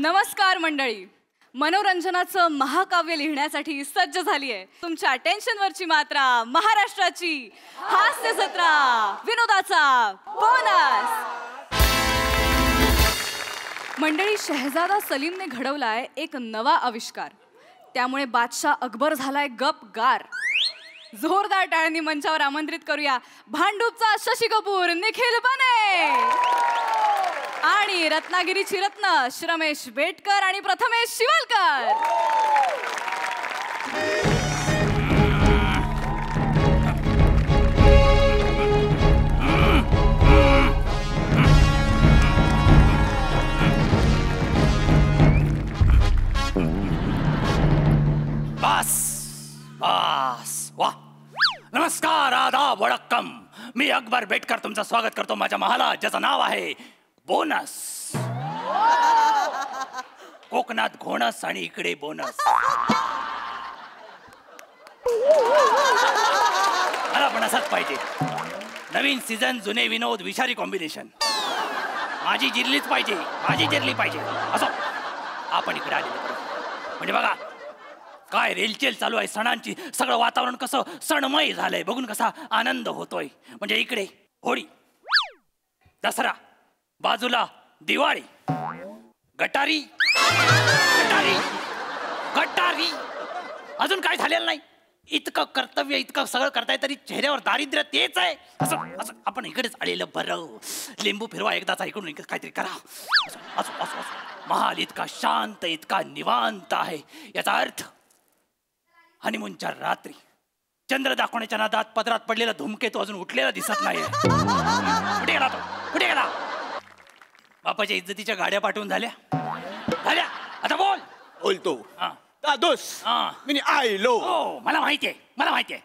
नमस्कार मंडळी, मनोरंजनाचं महाकाव्य लिहिण्यासाठी सज्ज झाली आहे तुमच्या टेन्शनवरची मात्रा, महाराष्ट्राची हास्य जत्रा, विनोदाचा बोनस। मंडळी, शहजादा सलीमने घडवलाय एक नवा आविष्कार, त्यामुळे बादशाह अकबर झालाय गपगार। जोरदार टाळ्यांनी मंचावर आमंत्रित करूया भांडूपचा शशी कपूर, निखिल बने आणि रत्नागिरीची रत्न श्रमेश बेटकर आणि प्रथमेश शिवलकर। बस बस वाह, नमस्कार, आदाब, वडक्कम। मी अकबर बेटकर तुमचं स्वागत करतो माझ्या महालात, ज्याचं नाव आहे बोनस। कोकणात घोणस आणि इकडे बोनस। मला पण असंच पाहिजे, नवीन सीझन, जुने विनोद, विषारी कॉम्बिनेशन। माझी जिरलीच पाहिजे, माझी जिरली पाहिजे। असो, आपण इकडे आलेलो बरोबर, म्हणजे बघा काय रेलचेल चालू आहे सणांची, सगळं वातावरण कसं सणमय झालंय, बघून कसा आनंद होतोय। म्हणजे इकडे होळी, दसरा, बाजूला दिवाळी, गटारी गटारी गटारी, अजून काय झालेलं नाही। इतकं कर्तव्य, इतकं सगळं करताय तरी चेहऱ्यावर दारिद्र्य तेच आहे। असं असं आपण इकडेच आलेलं बरं। लिंबू फिरवा एकदाचा, इकडून काहीतरी करा। असं असं असं महाल इतका शांत, इतका निवांत आहे, याचा अर्थ हनीमूनच्या रात्री चंद्र दाखवण्याच्या नादात पदरात पडलेला धूमकेतू अजून उठलेला दिसत नाही। कुठे गेला तो, कुठे गेला? बापाच्या इज्जतीच्या गाड्या पाठवून झाल्या, आता बोल। बोलतो दादोस, मी आयलो। हो, मला माहिती आहे, मला माहिती आहे।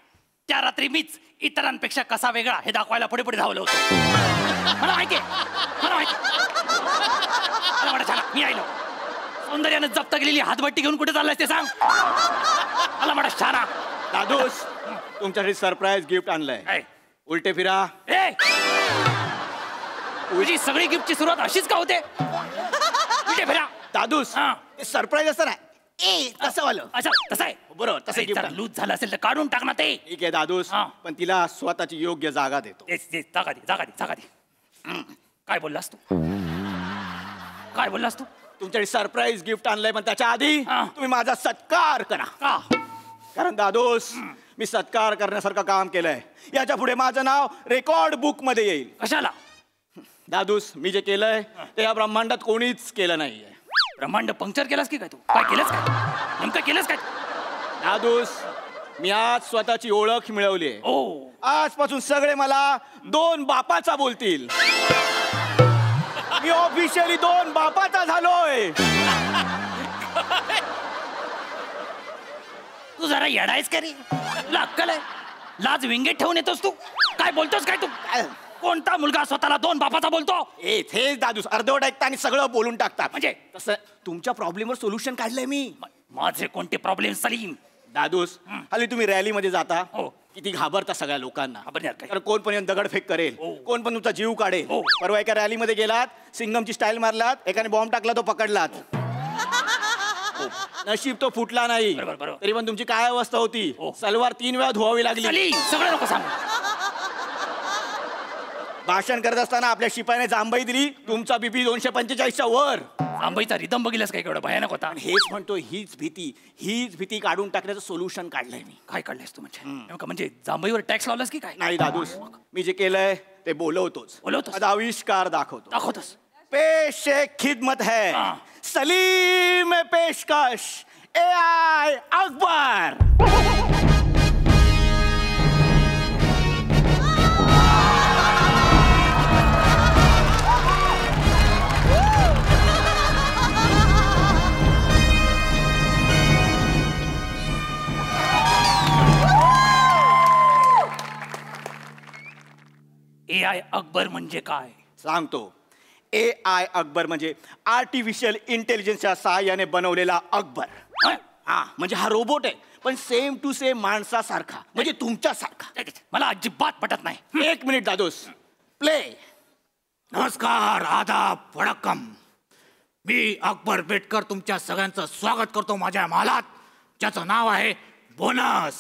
त्या रात्री मीच इतरांपेक्षा कसा वेगळा हे दाखवायला पुढे पुढे धावलो होतो। मला माहिती आहे, मला माहिती आहे, मी आयलो। सौंदर्यानं जप्त केलेली हातभट्टी घेऊन कुठे चाललायस ते सांग मला, म्हणा शाना। दादोस, तुमच्यासाठी सरप्राईज गिफ्ट आणलंय, उलटे फिरा। तुझी सगळी गिफ्टची सुरुवात अशीच का होते? उलटे फिरा दादूस, सरप्राईज असतं ना, तसं वालं। अच्छा, तसं आहे बरोबर, तसं गिफ्ट लूज झालं असेल तर काढून टाक ना ते। ठीक आहे दादूस, पण तिला स्वतःची योग्य जागा देतो। जागा दे, जागा दे, जागा दे। काय बोललास तू, काय बोललास तू? तुमच्यासाठी सरप्राईज गिफ्ट आणलंय, पण त्याच्या आधी तुम्ही माझा सत्कार करा। का? कारण दादोस, मी सत्कार करण्यासारखं काम केलंय, याच्या पुढे माझं नाव रेकॉर्ड बुक मध्ये येईल। कशाला? दादूस, मी जे केलंय ते या ब्रह्मांडात कोणीच केलं नाहीये। ब्रह्मांड पंक्चर केलास की काय तू? काय केलंस काय, नेमकं केलंस काय? दादूस, मी आज स्वतःची ओळख मिळवली आहे। ओ, आजपासून सगळे मला दोन बापाचा बोलतील। मी ऑफिशियली दोन बापाचा झालोय। तू जरा येडायस का रे? तुला अक्कल आहे? लाज विंगेट ठेवून येतोस तू? काय बोलतोस काय तू? कोणता मुलगा स्वतःला दोन बापाचा बोलतो? तेच दादूस, अर्धवट ऐकता आणि सगळं बोलून टाकतात। म्हणजे तसं तुमच्या प्रॉब्लेमवर सोल्युशन काढलंय मी। माझे कोणते प्रॉब्लेम सलीम? दादूस, हल्ली तुम्ही रॅलीमध्ये जाता, हो, किती घाबरता सगळ्या लोकांना। काय? कारण कोण पण येऊन दगडफेक करेल, कोण पण तुमचा जीव काढेल। परवा एका रॅलीमध्ये गेलात, सिंगमची स्टाईल मारलात, एकाने बॉम्ब टाकला, तो पकडलात। नशीब तो फुटला नाही, तरी पण तुमची काय अवस्था होती? सलवार 3 वेळा धुवावी लागली। सगळं नको सांग। भाषण करत असताना आपल्या शिपायाने जांभई दिली, तुमचा बीपी 245च्या वर। जांभईचा रिदम बघितलास काय, केवढा भयानक होता? हेच म्हणतो, हीच भीती काढून टाकण्याचं सोल्युशन काढलंय मी। काय काढलंयस तू? म्हणजे जांभईवर टॅक्स लावलास की काय? नाही दादूस, मी जे केलंय ते बोलवतोच, माझा आविष्कार दाखवतोस। पेश एक खिदमत है, सलीम पेशकश AI अकबर। AI अकबर म्हणजे काय? सांगतो। AI अकबर म्हणजे आर्टिफिशियल इंटेलिजन्सच्या सहाय्याने बनवलेला अकबर। म्हणजे हा रोबोट आहे, पण सेम टू सेम माणसासारखा, म्हणजे तुमच्यासारखा। मला अजिबात पटत नाही। 1 मिनिट दादोस, प्ले। नमस्कार, आदाब, वडक्कम। मी अकबर बेटकर तुमच्या सगळ्यांचं स्वागत करतो माझ्या महालात, ज्याचं नाव आहे बोनस.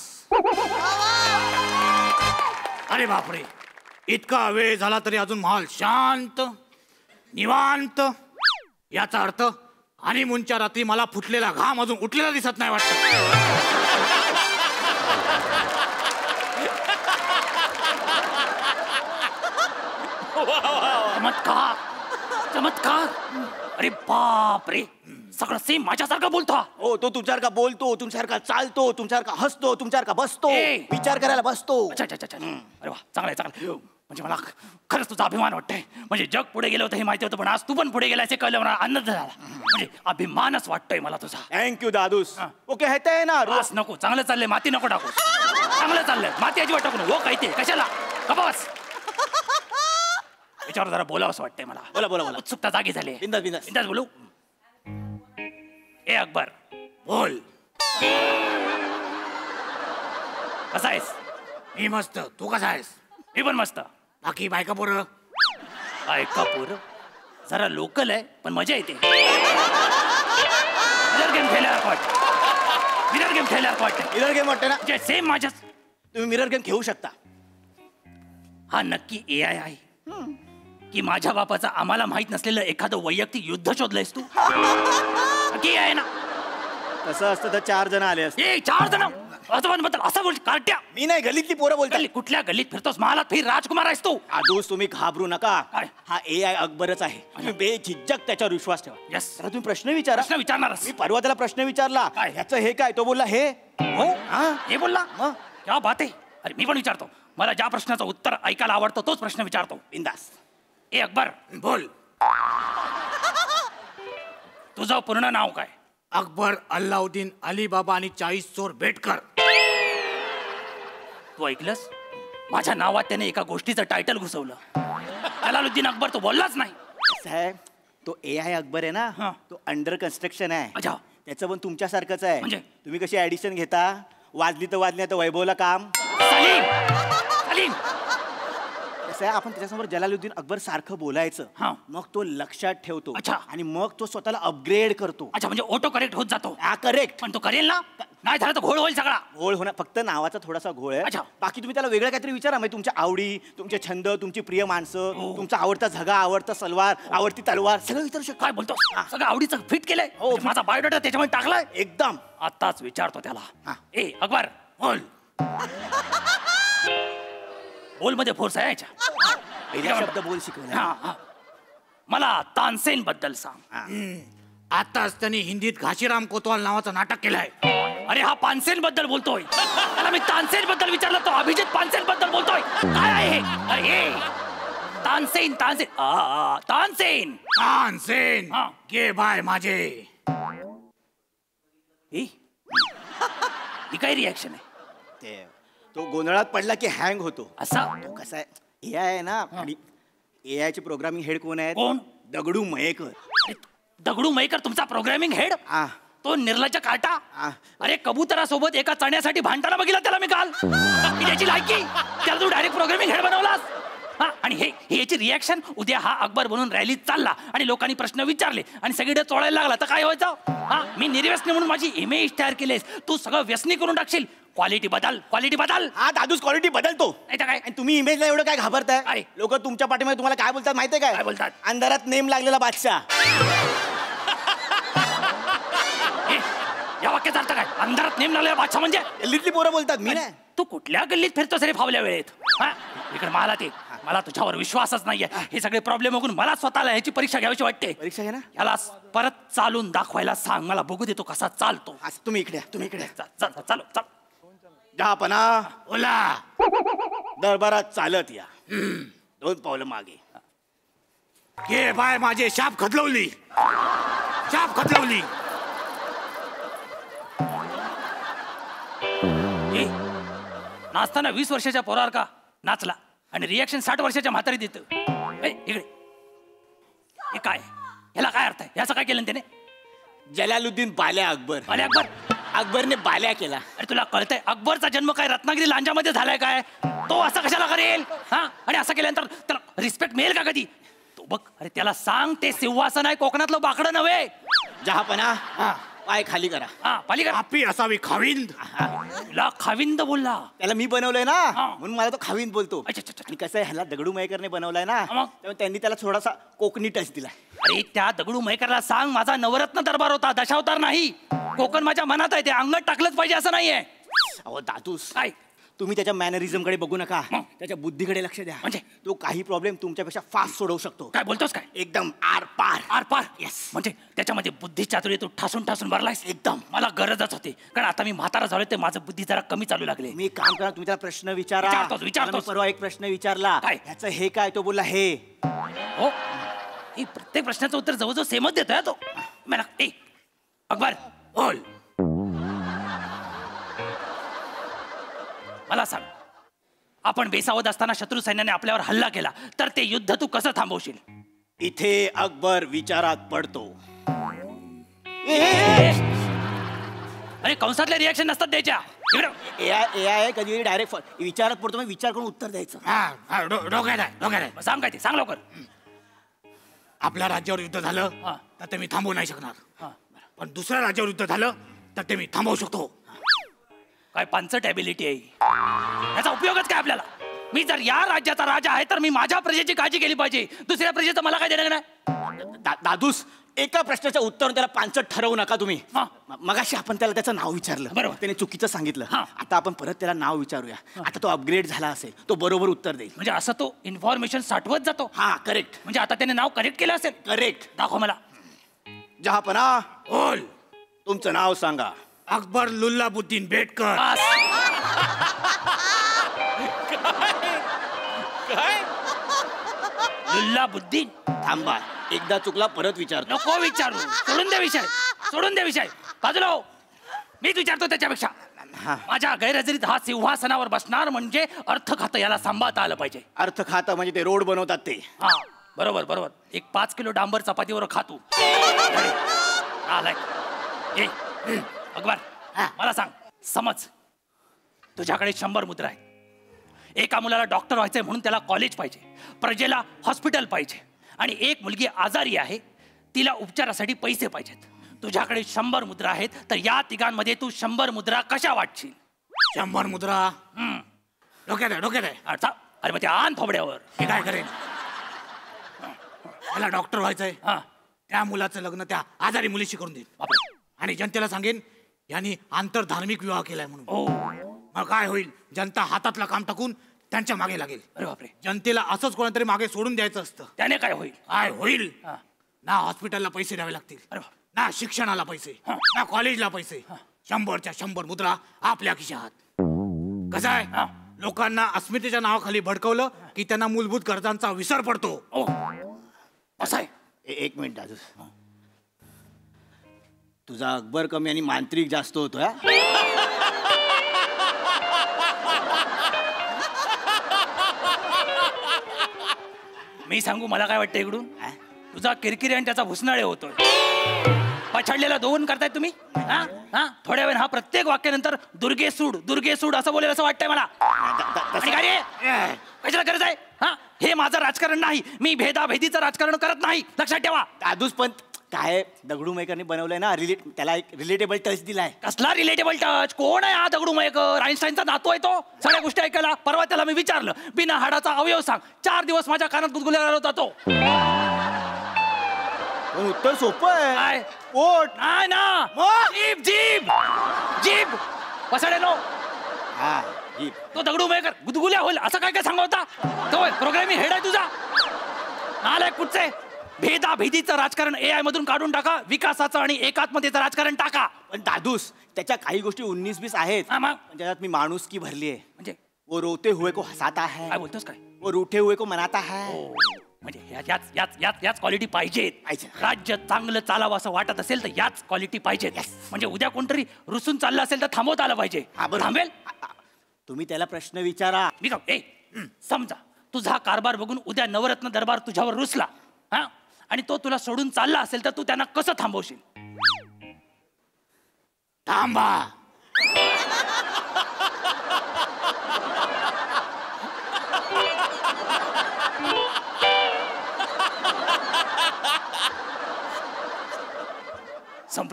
अरे बापरे, इतका वेळ झाला तरी अजून महाल शांत निवांत. याचा अर्थ हनीमूनच्या रात्री मला फुटलेला घाम अजून उठलेला दिसत नाही वाटतं. चमत्कार चमत्कार. अरे बाप रे, सगळं सेम माझ्यासारखं बोलतो. हो, तो तुमच्यासारखा बोलतो, तुमच्यासारखा चालतो, तुमच्यासारखा हसतो, तुमच्यासारखा बसतो, विचार करायला बसतो. अच्छा अच्छा अच्छा. अरे वा, चांगलं आहे चांगलं. म्हणजे मला खरंच तुझा अभिमान वाटतंय. म्हणजे जग पुढे गेलं होतं हे माहिती होतं, पण आज तू पण पुढे गेलास हे कळलं, मला आनंद झाला. म्हणजे अभिमानच वाटतोय मला तुझा. थँक्यू दादूस. वो कहते हैं ना, बस नको, चांगलं चाललंय, माती नको टाकू. चांगलं चाललंय, माती अजिबात टाकू नको. हो काय कशाला कपास याच्यावर जरा बोलावं असं वाटतंय मला. बोला बोला बोला. उत्सुकता जागी झाली. बिंदास बिंदास बिंदास बोलू. ए अकबर बोल. कसा आहेस? मी मस्त, तू कसा आहेस? मी पण मस्त. बाकी बायका पोरं? ऐका पोरं जरा लोकल आहे पण मजा येते. मिरर गेम खेळल्यावर वाटतं. मिरर गेम खेळल्यावर वाटतं. मिरर गेम वाटते ना, जे सेम माझ्याच. तुम्ही मिरर गेम खेळू शकता. हा नक्की AI आहे की माझ्या बापाचा आम्हाला माहित नसलेलं एखादं वैयक्तिक युद्ध शोधलंयस तू? नक्की आहे ना? तसं असतं तर 4 जण आले असते. ए 4 जण बद्दल असं बोल कार्ट्या. मी नाही, गल्लीतली पोरं बोलतात. कुठल्या गल्लीत फिरतोस? महालात फिर, राजकुमार आहेस तू. दादूस तुम्ही घाबरू नका. काय? हा AI अकबरच आहे. तुम्ही बेझिज्जक त्याच्यावर विश्वास ठेवा. Yes. तर तुम्ही प्रश्न विचारा. प्रश्न विचारणारच. मी परवा त्याला प्रश्न विचारला, काय? ह्याचं हे काय? तो बोलला हे. हो हा हे बोलला. मग? क्या बात आहे. अरे मी पण विचारतो. मला ज्या प्रश्नाचं उत्तर ऐकायला आवडतं तोच प्रश्न विचारतो. बिंदास. ए अकबर बोल. तुझं पूर्ण नाव काय? अकबर अल्लाउद्दीन अलीबाबा आणि 40 चोर बेटकर. तू ऐकलंस? माझ्या नावात त्याने एका गोष्टीचं टायटल घुसवलं. अलाउद्दीन अकबर तो बोललाच नाही. साहेब, तो AI अकबर आहे हा. ना, तो अंडर कन्स्ट्रक्शन आहे. अच्छा. त्याचं पण तुमच्यासारखंच आहे. म्हणजे? तुम्ही कशी ऍडिशन घेता, वाजली तर वाजली, आता वैभवला काम. सलीम सलीम कसं आहे, आपण त्याच्यासमोर जलालुद्दीन अकबर सारखं बोलायचं. हा. मग तो लक्षात ठेवतो. अच्छा. आणि मग तो स्वतःला अपग्रेड करतो. अच्छा, म्हणजे ऑटो करेक्ट होत जातो. हा, करेक्ट. पण तो करेल ना? नाही झालं तर घोळ होईल सगळा. घोळ होणार, फक्त नावाचा थोडासा घोळ आहे. अच्छा. बाकी तुम्ही त्याला वेगळं काहीतरी विचारा. म्हणजे तुमच्या आवडी, तुमचे छंद, तुमची प्रिय माणसं, हो. तुमचा आवडता झगा, आवडता सलवार, आवडती तलवार, सगळं विचारू शकतो. काय बोलतो? सगळं आवडीचं फिट केलंय. हो, म्हणजे माझा बायोडाटा त्याच्यामध्ये टाकलाय. एकदम. आताच विचारतो त्याला. हा. ए अकबर बोल. बोल मध्ये फोर्स आहे याच्या. पहिला शब्द बोल शिकवला. हा, हा. मला तानसेन बद्दल सांग. आताच त्यांनी हिंदीत घाशीराम कोतवाल नावाचं नाटक केलंय. अरे हा पानसेन बद्दल बोलतोय. त्याला मी तानसेन बद्दल विचारलं, तो अभिजित पानसेन बद्दल बोलतोय. काय आहे हे? अरे तानसेन तानसेन तानसेन तानसेन. हा. गे बाय माझे. ही काय रिॲक्शन आहे? ते तो गोंधळात पडला की हँग होतो. असा तो कसा आहे, AI आहे ना, आणि AI चे प्रोग्रामिंग हेड कोण आहेत? कोण? दगडू मयेकर. अरे, दगडू मयेकर तुमचा प्रोग्रामिंग हेड? आ, तो निर्लज्ज काटा. आ. अरे कबुतरासोबत एका चण्यासाठी भांडताना बघितलं त्याला मी काल. ही त्याची लायकी. त्याला तू डायरेक्ट प्रोग्रामिंग हेड बनवलास. हा, आणि हे याची रिॲक्शन, उद्या हा अकबर बनून रॅलीत चालला आणि लोकांनी प्रश्न विचारले आणि सगळीकडे चोळायला लागला तर काय व्हायचं? हा, मी निर्व्यसनी म्हणून माझी इमेज तयार केलीस, तू सगळं व्यसनी करून टाकशील. क्वालिटी बदल, क्वालिटी बदल. हा दादूस, क्वालिटी बदलतो. नाही तर काय? आणि तुम्ही इमेजला एवढं काय घाबरताय? काय? लोक तुमच्या पाठीमध्ये तुम्हाला काय बोलतात माहितीये काय? काय बोलतात? अंधारात नेम लागलेला बादशाह. ए, या वाक्याचा अर्थ काय? अंधारात नेम लागलेला बादशाह म्हणजे? गल्लीतली पोरं बोलतात, मी नाही. तू कुठल्या गल्लीत फिरतोस रे फावल्या वेळेत? हा, इकडे मला ते, मला तुझ्यावर विश्वासच नाहीये. हे सगळे प्रॉब्लेम बघून मला स्वतःला ह्याची परीक्षा घ्यायची वाटते. परीक्षा घ्या ना. याला परत चालून दाखवायला सांग, मला बघू देतो कसा चालतो. असं तुम्ही इकडे या, तुम्ही इकडे या. चाल चालू चाल. जहापना, ओला. दरबारात चालत या. 2 पावलं मागे. गे बाय माझे. शाप खदलवली, शाप खदलवली. ए, नाचताना 20 वर्षाच्या पोरावर का नाचला आणि रिॲक्शन 60 वर्षाच्या म्हातारी देत. इकडे हे काय? ह्याला काय अर्थ आहे? याचं काय केलं त्याने? जलालुद्दीन बाल्या अकबर. अरे अकबर, अकबरने बाल्या केला. अरे तुला कळतंय अकबरचा जन्म काय रत्नागिरी लांजामध्ये झालाय काय? तो असं कशाला करेल? हा, आणि असं केल्यानंतर त्याला रिस्पेक्ट मिळेल का कधी? तो बघ अरे त्याला सांग ते सिंहासन आहे, कोकणातलं बाकडं नव्हे. जहापना पाय खाली करा. हा पाली करा. आपी असावी खाविंद. तुला खाविंद बोलला. त्याला मी बनवलंय ना हा. म्हणून मला तो खावीन बोलतो. अच्छा, अच्छा, अच्छा. आणि कसं आहे ह्याला दगडू मयेकरने बनवलाय ना मग? त्यामुळे त्यांनी त्याला थोडासा कोकणी टच दिलाय. अरे त्या दगडू मयेकरला सांग माझा नवरत्न दरबार होता, दशावतार नाही. कोकण माझ्या मनात आहे, ते अंगात टाकलंच पाहिजे असं नाहीये. अहो दादूस काय तुम्ही त्याच्या मॅनरिझम कडे बघू नका, मग? त्याच्या बुद्धीकडे लक्ष द्या. म्हणजे? तो काही प्रॉब्लेम तुमच्यापेक्षा फास्ट सोडवू शकतो. काय बोलतोस काय? एकदम आर पार. आर पार. Yes. म्हणजे त्याच्यामध्ये बुद्धी चातुर्य तू ठासून ठासून भरलायस. एकदम. मला गरजच होती, कारण आता मी म्हातारा झालोय ते माझं बुद्धी जरा कमी चालू लागले. मी काम करा, तुम्ही त्याला प्रश्न विचारा. विचारतोस. त्याला मी परवा एक प्रश्न विचारला, काय? ह्याचं हे काय, तो बोलला हे. हो ही प्रत्येक प्रश्नाचं उत्तर जवळजवळ सेमच देतोय तो. मला ए अकबर बोल, मला सांग, आपण बेसावध असताना शत्रू सैन्याने आपल्यावर हल्ला केला तर ते युद्ध तू कसं थांबवशील? इथे अकबर विचारात पडतो. अरे कंसातल्या रिॲक्शन नसतात द्यायच्या. इकडं. ए कधी डायरेक्ट विचारात पडतो, मग विचार करून उत्तर द्यायचं. डोक्यात आहे. मग सांग काय ते, सांग लवकर. आपल्या राज्यावर युद्ध झालं हा. तर ते मी थांबवू नाही शकणार, हा. पण दुसऱ्या राज्यावर युद्ध झालं तर ते मी थांबवू शकतो. काय पांचट ॲबिलिटी आहे याचा उपयोगच काय आपल्याला? मी जर या राज्याचा राजा आहे तर मी माझ्या प्रजेची काळजी केली पाहिजे, दुसऱ्या प्रजेचं मला काय देणं नाही. दादूस एका प्रश्नाच्या उत्तर त्याला पांचट ठरवू नका तुम्ही. हा. मगाशी आपण त्याला त्याचं नाव विचारलं, बरोबर. त्याने चुकीचं सांगितलं. हा. आता आपण परत त्याला नाव विचारूया. आता तो अपग्रेड झाला असेल, तो बरोबर उत्तर देईल. म्हणजे असं तो इन्फॉर्मेशन साठवत जातो. हा करेक्ट. म्हणजे आता त्याने नाव करेक्ट केलं असेल. करेक्ट. दाखव मला. जहापना बोल. तुमचं नाव सांगा. अकबर लुल्लाबुद्दीन बेटकर. बस. लुल्लाबुद्दीन. थांबा, एकदा चुकला परत विचारतो. नको विचारू, सोडून दे विषय, सोडून दे विषय. बाजूला हो. मीच विचारतो त्याच्यापेक्षा. हा. माझ्या गैरहजेरीत हा सिंहासनावर बसणार म्हणजे अर्थ खातं याला सांभाळता आलं पाहिजे. अर्थ खाता म्हणजे ते रोड बनवतात ते. हा बरोबर बरोबर. एक 5 किलो डांबर चपातीवर खातो. आलाय. ए अकबर मला सांग, समज तुझ्याकडे 100 मुद्रा आहेत. एका मुलाला डॉक्टर व्हायचंय म्हणून त्याला कॉलेज पाहिजे, प्रजेला हॉस्पिटल पाहिजे, आणि एक मुलगी आजारी आहे तिला उपचारासाठी पैसे पाहिजेत. तुझ्याकडे 100 मुद्रा आहेत, तर या तिघांमध्ये तू 100 मुद्रा कशा वाटशील? 100 मुद्रा डोक्यात आहे. अरे मग ते आण थोबड्यावर. मी काय करेन, मला डॉक्टर व्हायचंय, हा त्या मुलाचं लग्न त्या आजारी मुलीशी करून देईन बापरे. आणि जनतेला सांगेन यांनी आंतरधार्मिक विवाह केलाय म्हणून. हो. मग काय होईल, जनता हातातलं काम टाकून त्यांच्या मागे लागेल. अरे बापरे. जनतेला असंच कोणातरी मागे सोडून द्यायचं असतं. त्याने काय होईल? काय होईल, हा. ना हॉस्पिटलला पैसे द्यावे लागतील, अरे बाप. ना शिक्षणाला पैसे, हा. ना कॉलेजला पैसे. 100च्या 100 मुद्रा आपल्या खिशात. कसं हा. आहे, लोकांना अस्मितेच्या नावाखाली भडकवलं की त्यांना मूलभूत गरजांचा विसर पडतो. ओ असं आहे. एक मिनिट दादू, तुझा अकबर कमी आणि मांत्रिक जास्त होतो. मी सांगू मला काय वाटतं इकडून? तुझा किरकिरी आणि त्याचा भुसनाळे होतोय. पछाडलेला 2 करताय तुम्ही. हा हा थोड्या वेळ हा प्रत्येक वाक्यानंतर दुर्गे सूड असं बोलेल असं वाटतंय मला. आणि काय रे? कशाला गरज आहे? हा हे माझं राजकारण नाही, मी भेदाभेदीचं राजकारण करत नाही, लक्षात ठेवा. दादूस पण काय दगडू मयकरने बनवलंय ना, त्याला एक रिलेटेबल टच दिलाय. कसला रिलेटेबल टच? कोण आहे हा दगडू मयेकर? आईन्स्टाईनचा नातू आहे तो. सगळ्या गोष्टी ऐकायला. परवा त्याला मी विचारलं, बिना हाडाचा अवयव सांग. 4 दिवस माझ्या कानात गुदगुल्या होता तो. उत्तर सोपं आहे. काय? पोट. नाही ना, जीभ पसाडे नो. हा जीभ. तो दगडू मयेकर गुदगुल्या होईल असं काय काय सांगत होता तो? प्रोग्रामिंग हेड आहे तुझा. आलाय कुठचे? भेदाभेदीचं राजकारण AI मधून काढून टाका, विकासाचं आणि एकात्मतेचं राजकारण टाका. पण दादूस त्याच्या काही गोष्टी 19-20 आहेत. हा, मग? पण त्याच्यात मी माणुसकी भरली आहे. म्हणजे वो रोते हुए को हसाता है, काय बोलतोस काय? वो रूठे हुए को मनाता है. म्हणजे याच क्वालिटी पाहिजेत. पाहिजे. राज्य चांगलं चालावं असं वाटत असेल तर याच क्वालिटी पाहिजेत. म्हणजे उद्या कोणतरी रुसून चाललं असेल तर थांबवता आलं पाहिजे. थांबेल. तुम्ही त्याला प्रश्न विचारा. मी समजा तुझा कारभार बघून उद्या नवरत्न दरबार तुझ्यावर रुसला, हा, आणि तो तुला सोडून चालला असेल तर तू त्यांना कसं थांबवशील? थांबा.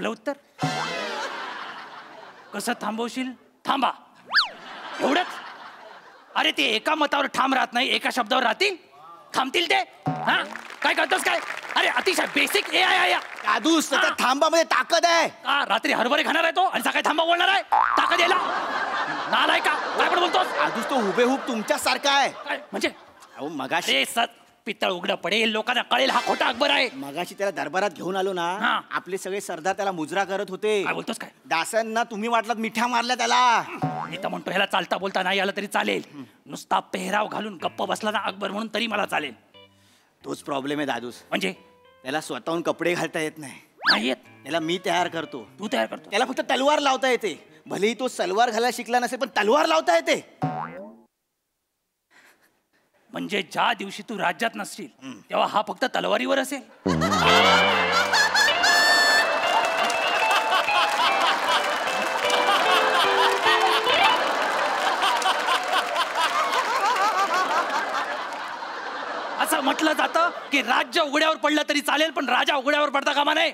संपलं उत्तर. कसं थांबवशील? थांबा. एवढंच? अरे ते एका मतावर ठाम राहत नाही, एका शब्दावर राहतील. थांबतील ते? हा काय करतोस काय? अरे अतिशय बेसिक AI आहे. दादूस त्याच्या थांबामध्ये ताकद आहे. का रात्री हरभरे खाणार आहे तो आणि सकाळी थांबा बोलणार आहे? ताकद यायला नालाय का? काय पण बोलतोस? दादूस तो हुबेहूब तुमच्यासारखा आहे. काय म्हणजे? अहो मगाशी पित्तळ उघडं पडेल, लोकांना कळेल हा खोटा अकबर आहे. मगाशी त्याला दरबारात घेऊन आलो ना, आपले सगळे सरदार त्याला मुजरा करत होते. काय बोलतोस काय? दासांना तुम्ही वाटलात मिठ्या मारल्या त्याला. मी तर म्हणतो ह्याला चालता बोलता नाही आलं तरी चालेल, नुसता पेहराव घालून गप्प बसला ना अकबर म्हणून तरी मला चालेल. तोच प्रॉब्लेम आहे दादूस. म्हणजे त्याला स्वतःहून कपडे घालता येत नाही. नाही येत? त्याला मी तयार करतो. तू तयार करतो? त्याला फक्त तलवार लावता येते. भलेही तो सलवार घालायला शिकला नसेल पण तलवार लावता येते. म्हणजे ज्या दिवशी तू राज्यात नसशील तेव्हा हा फक्त तलवारीवर असेल. असं म्हटलं जातं की राज्य उघड्यावर पडलं तरी चालेल पण राजा उघड्यावर पडता कामा नये.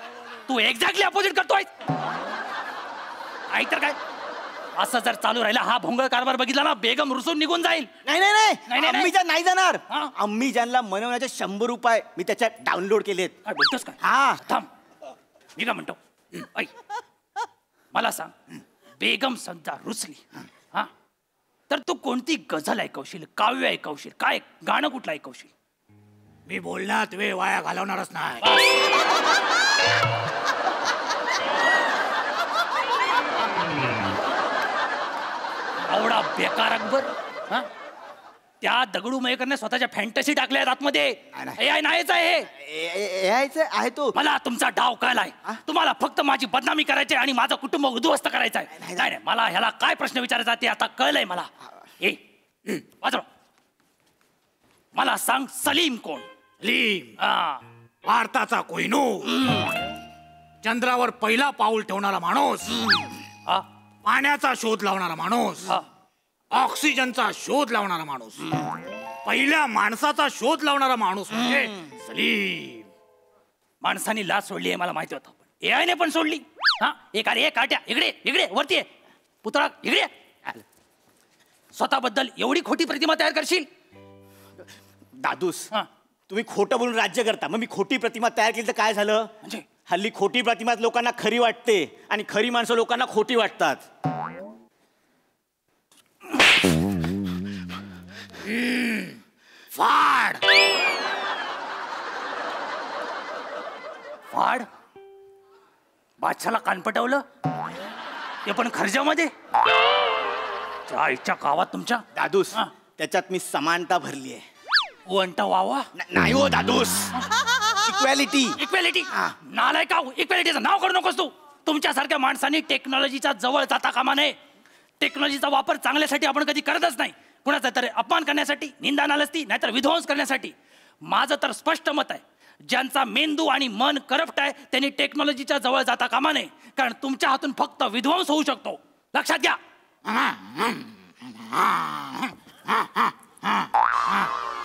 तू एक्झॅक्टली अपोजिट करतोय. नाहीतर काय? असं जर चालू राहिला हा भोंगळ कारभार बघितला ना बेगम रुसून निघून जाईल. नाही नाही नाही अम्मीजान नाही जाणार. अम्मीजानला मनवण्याचे 100 उपाय मी त्याच्यात डाउनलोड केलेत. काय बोलतोस काय? हा थांब मी काय म्हणतो मला सांग, बेगम समजा रुसली हा तर तू कोणती गझल ऐकवशील, काव्य ऐकवशील, काय गाणं कुठलं ऐकवशील? मी बोलण्यात वेळ वाया घालवणारच नाही. आवडा बेकार अकबर. हा त्या दगडूमय करणे स्वतःच्या फॅन्टसी टाकल्या आहेत आतमध्ये. AI नाहीच आहे आहे तो. मला तुमचा डाव कळलाय. तुम्हाला फक्त माझी बदनामी करायची आणि माझं कुटुंब उद्ध्वस्त करायचं आहे. नाही नाही मला ह्याला काय प्रश्न विचारायचा ते आता कळलंय मला. वाजव. मला सांग सलीम कोण? सलीम भारताचा कोहिनूर, चंद्रावर पहिला पाऊल ठेवणारा माणूस, पाण्याचा शोध लावणारा माणूस, ऑक्सिजनचा शोध लावणारा माणूस, पहिल्या माणसाचा शोध लावणारा माणूस म्हणजे सलीम. माणसाने लाच सोडली आहे मला माहिती होतं, पण AI ने पण सोडली. हा एक अरे एक आट्या इकडे इकडे वरती आहे पुतळा इकडे. स्वतःबद्दल एवढी खोटी प्रतिमा तयार करशील? दादूस तुम्ही खोटं बोलून राज्य करता, मग मी खोटी प्रतिमा तयार केली तर काय झालं? म्हणजे हल्ली खोटी प्रतिमा लोकांना खरी वाटते आणि खरी माणसं लोकांना खोटी वाटतात. फाड फाड बादशाला कान पटवलं ते पण खर्जामध्ये. आईच्या गावात तुमच्या दादूस त्याच्यात मी समानता भरली आहे. वंटा वावा नाही हो दादूस. इक्वॅलिटी इक्वॅलिटी नालाय का? इक्वॅलिटीचं नाव करू नकोस तू. तुमच्यासारख्या माणसांनी टेक्नॉलॉजीच्या जवळ जाता कामा नये. टेक्नॉलॉजीचा वापर चांगल्यासाठी आपण कधी करतच नाही, कुणाचा तर अपमान करण्यासाठी, निंदा नालस्ती नाहीतर विध्वंस करण्यासाठी. माझं तर स्पष्ट मत आहे, ज्यांचा मेंदू आणि मन करप्ट आहे त्यांनी टेक्नॉलॉजीच्या जवळ जाता कामा नये, कारण तुमच्या हातून फक्त विध्वंस होऊ शकतो. लक्षात घ्या.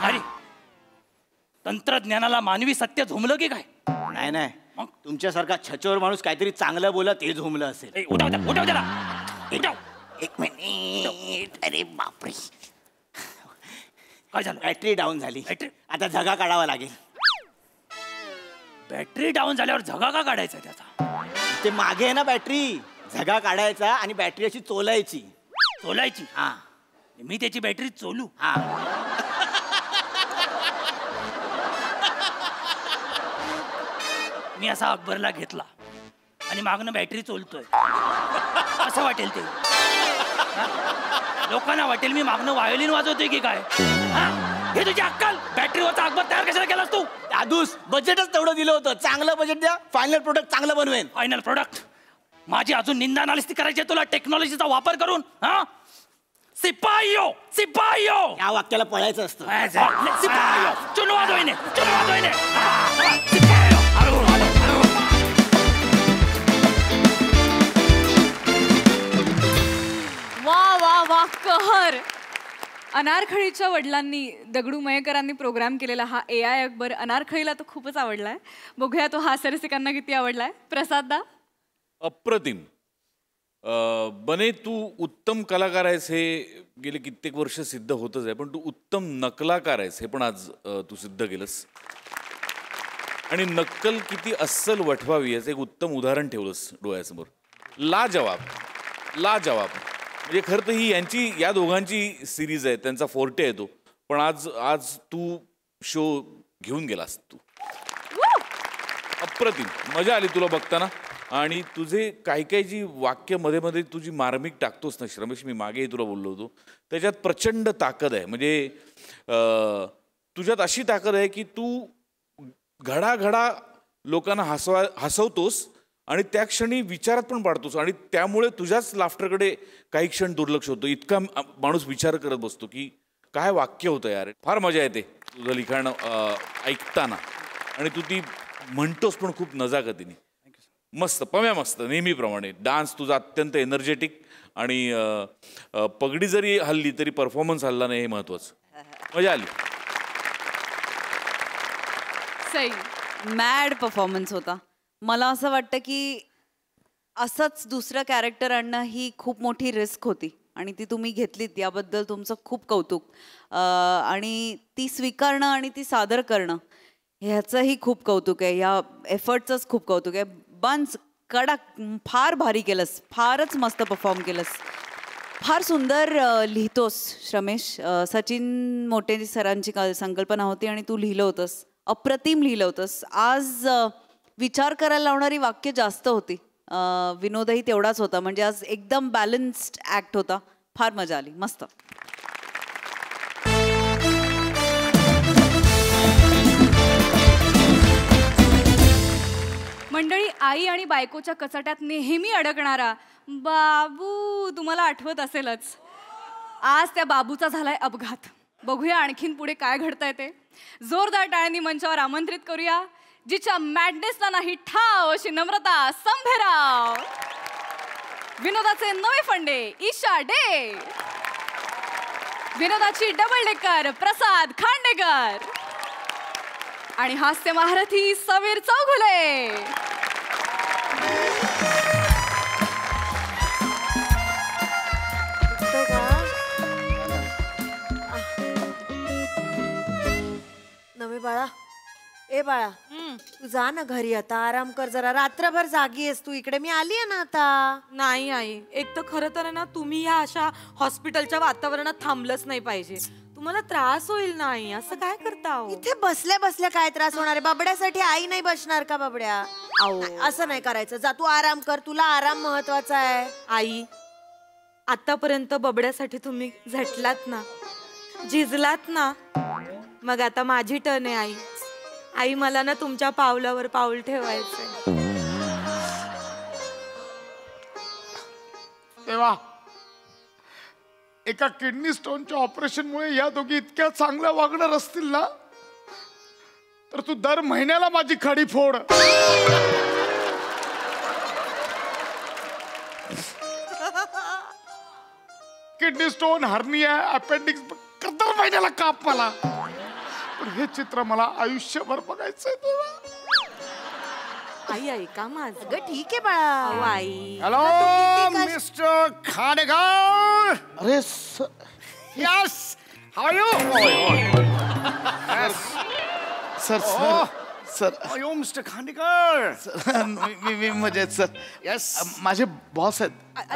अरे तंत्रज्ञानाला मानवी सत्य झोमलं की काय? नाही नाही मग तुमच्यासारखा छचोर माणूस काहीतरी चांगलं बोलत हे झोमलं असेल. उठव त्याला. एक मिनिट. अरे बापरे काय झालं? बॅटरी डाऊन झाली. आता झगा काढावा लागेल. बॅटरी डाऊन झाल्यावर झगा का काढायचा त्याचा? ते मागे आहे ना बॅटरी, झगा काढायचा आणि बॅटरी अशी चोलायची. चोलायची? हा मी त्याची बॅटरी चोलू? हा मी असा अकबरला घेतला आणि मागणं बॅटरी चोलतोय असं वाटेल ते. लोकांना वाटेल मी मागणं वायोलिन वाजवतोय की काय. हे तुझी अक्कल? बॅटरीवरचा अकबर तयार कशाला केलास तू? दादूस बजेटच तेवढं दिलं होतं. चांगलं बजेट द्या, फायनल प्रोडक्ट चांगलं बनवेन. Final product? माझी अजून निंदा नालिस्ती करायची तुला टेक्नॉलॉजीचा वापर करून? सिपाहियो सिपाहियो या वाक्याला पळायचं असतं. सिपाहियो चुनवा दोयने चुनवा दोयने. वा वा वा कहर. अनारखळीच्या वडिलांनी दगडू मयेकरांनी प्रोग्राम केलेला हा AI अकबर अनारखळीला तो खूपच आवडलाय. बघूया तो हास्य रसिकांना किती आवडलाय. प्रसाद दा अप्रतिम. बने तू उत्तम कलाकार आहेस हे गेले कित्येक वर्ष सिद्ध होतच आहे, पण तू उत्तम नकलाकार आहेस हे पण आज तू सिद्ध केलंस. आणि नक्कल किती अस्सल वठवावी याचं एक उत्तम उदाहरण ठेवलंस डोळ्यासमोर. लाजवाब लाजवाब. म्हणजे खरं तर ही या दोघांची सिरीज आहे, त्यांचा फोर्टे आहे तो, पण आज तू शो घेऊन गेलास. तू अप्रतिम. मजा आली तुला बघताना. आणि तुझे काही जी वाक्य मध्ये मध्ये तुझी मार्मिक टाकतोस ना श्रमेश, मी मागेही तुला बोललो होतो, त्याच्यात प्रचंड ताकद आहे. म्हणजे तुझ्यात अशी ताकद आहे की तू घडाघडा लोकांना हसवतोस आणि त्या क्षणी विचारात पण पाडतोस, आणि त्यामुळे तुझ्याच लाफ्टरकडे काही क्षण दुर्लक्ष होतं. इतका माणूस विचार करत बसतो की काय वाक्य होतं यार. फार मजा येते तुझं लिखाण ऐकताना, आणि तू ती म्हणतोस पण खूप नजाकतीने. मस्त पम्या, मस्त नेहमीप्रमाणे. डान्स तुझा अत्यंत एनर्जेटिक, आणि पगडी जरी हल्ली तरी परफॉर्मन्स हल्ला नाही हे महत्वाचं. मजा आली. सई. मॅड परफॉर्मन्स होता. मला असं वाटतं की असंच दुसरं कॅरेक्टर आणणं ही खूप मोठी रिस्क होती, आणि ती तुम्ही घेतलीत याबद्दल तुमचं खूप कौतुक. आणि ती स्वीकारणं आणि ती सादर करणं ह्याचंही खूप कौतुक आहे. या एफर्टचंच खूप कौतुक आहे. बन्स कडक, फार भारी केलंस, फारच मस्त परफॉर्म केलंस. फार सुंदर लिहितोस श्रमेश. सचिन मोटे सरांची संकल्पना होती आणि तू लिहिलं होतंस. अप्रतिम लिहिलं होतंस. आज विचार करायला लावणारी वाक्य जास्त होती. विनोदही तेवढाच होता. म्हणजे आज एकदम बॅलन्स्ड ॲक्ट होता. फार मजा आली. मस्त. मंडळी, आई आणि बायकोच्या कचाट्यात नेहमी अडकणारा बाबू तुम्हाला आठवत असेलच. आज त्या बाबूचा झालाय अपघात. बघूया आणखीन पुढे काय घडतंय ते. जोरदार टाळ्यांनी मंचावर आमंत्रित करूया जिच्या मॅडनेसला नाही ठाव अशी नम्रता संभेराव, विनोदाचे नवे फंडे ईशा डे, विनोदाची डबल डेकर प्रसाद खांडेकर, आणि हास्य महारथी समीर चौघुले. नवे बाळा, ए बाळा, तू जा ना घरी आता. आराम कर जरा. रात्रभर जागी आहेस तू. इकडे मी आली आहे ना आता. नाही आई, एक तर खरं तर ना तुम्ही या अशा हॉस्पिटलच्या वातावरणात थांबलंच नाही पाहिजे. तुम्हाला त्रास होईल नाही. असं काय करता? इथे बसल्या बसल्या काय त्रास होणार आहे? बाबड्यासाठी आई नाही बसणार का? बाबड्या असं नाही करायचं. जा तू आराम कर. तुला आराम महत्वाचा आहे. आई, आतापर्यंत बबड्यासाठी तुम्ही झटलात ना, झिजलात ना, मग आता माझी टर्न आहे. आई आई मला ना तुमच्या पावलावर पाऊल ठेवायचंय. तेव्हा एका किडनी स्टोनच्या ऑपरेशनमुळे या दोघी इतक्या चांगल्या वागणार असतील ना, तर तू दर महिन्याला माझी खडी फोड. किडनी स्टोन, हर्निया, अपेंडिक्स दर महिन्याला काप मला. पण हे चित्र मला आयुष्यभर बघायचंय. तेव्हा आई ऐका माझं. अगं ठीक आहे बाळा. आई हॅलो मिस्टर खाडेकर. अरे yes, how are you? Sir sir how you mister Khandekar? मी मजेत सर. यस, माझे बॉस आहेत.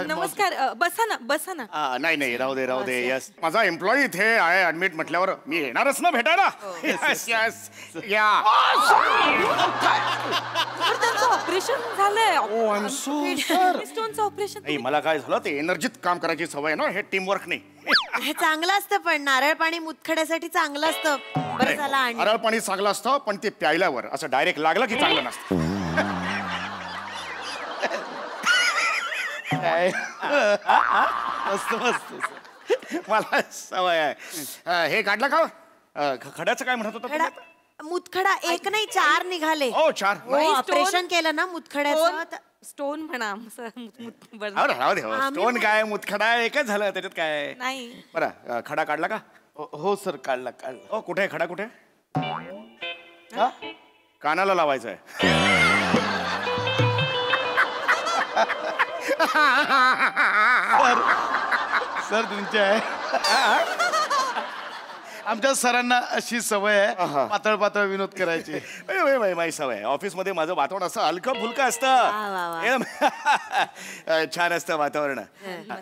नमस्कार. बसा ना, बसा ना. नाही राहू दे. यस, माझा एम्प्लॉई इथे आहे ऍडमिट म्हटल्यावर मी येणारच ना भेटायला. यस यस या. त्यांचं ऑपरेशन झालंय. Oh I am so sir. स्टोनचं ऑपरेशन. नाही, मला काय झालं ते एनर्जीत काम करायची सवय ना. हे टीम वर्क नाही. हे चांगलं असतं, पण नारळ पाणी मुतखड्यासाठी चांगलं असतं. बरं झालं. आणि नारळ पाणी चांगलं असतं, पण ते प्यायल्यावर असं डायरेक्ट लागलं की चांगलं नसतं. मस्त मस्त. मला सवय आहे. हे काढलं का? खड्याचं काय म्हणत होता तुम्ही? मुतखडा एक नाही 4 निघाले. ओ 4. ऑपरेशन केलं ना मुतखड्याचं. स्टोन म्हणा. राहू दे. स्टोन काय मुतखडा एकच झालं, त्याच्यात काय नाही. बरं, खडा काढला का? हो सर, काढला. ओ कुठे आहे खडा? कुठे? कानाला लावायचा आहे. सर तुमच्या आमच्या सरांना अशी सवय आहे पातळ पातळ विनोद करायची. माझी सवय ऑफिसमध्ये माझं वातावरण असं हलकं फुलकं असतं. छान असतं वातावरण.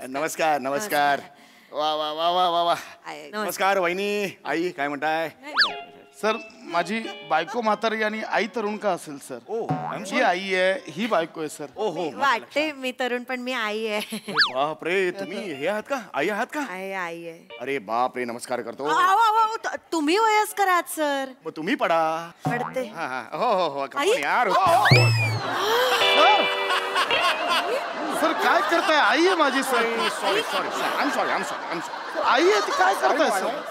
नमस्कार नमस्कार. वा वा वा वा वा वा. नमस्कार वहिनी. आई काय म्हणताय? सर माझी बायको म्हातारी आणि आई तरुण का असेल सर? ही आई आहे ही बायको आहे सर. ओ हो वाटते मी तरुण पण मी आई आहे. बापरे तुम्ही हे आहात का? आई आहात का? आई आहे. अरे बापरे नमस्कार करतो. तुम्ही वयस्कर आहात सर. मग तुम्ही पडा. पडते. हो हो हो यार. सर काय करताय? आई आहे माझी sir. Sorry sorry sorry I आहे ती काय करताय सर?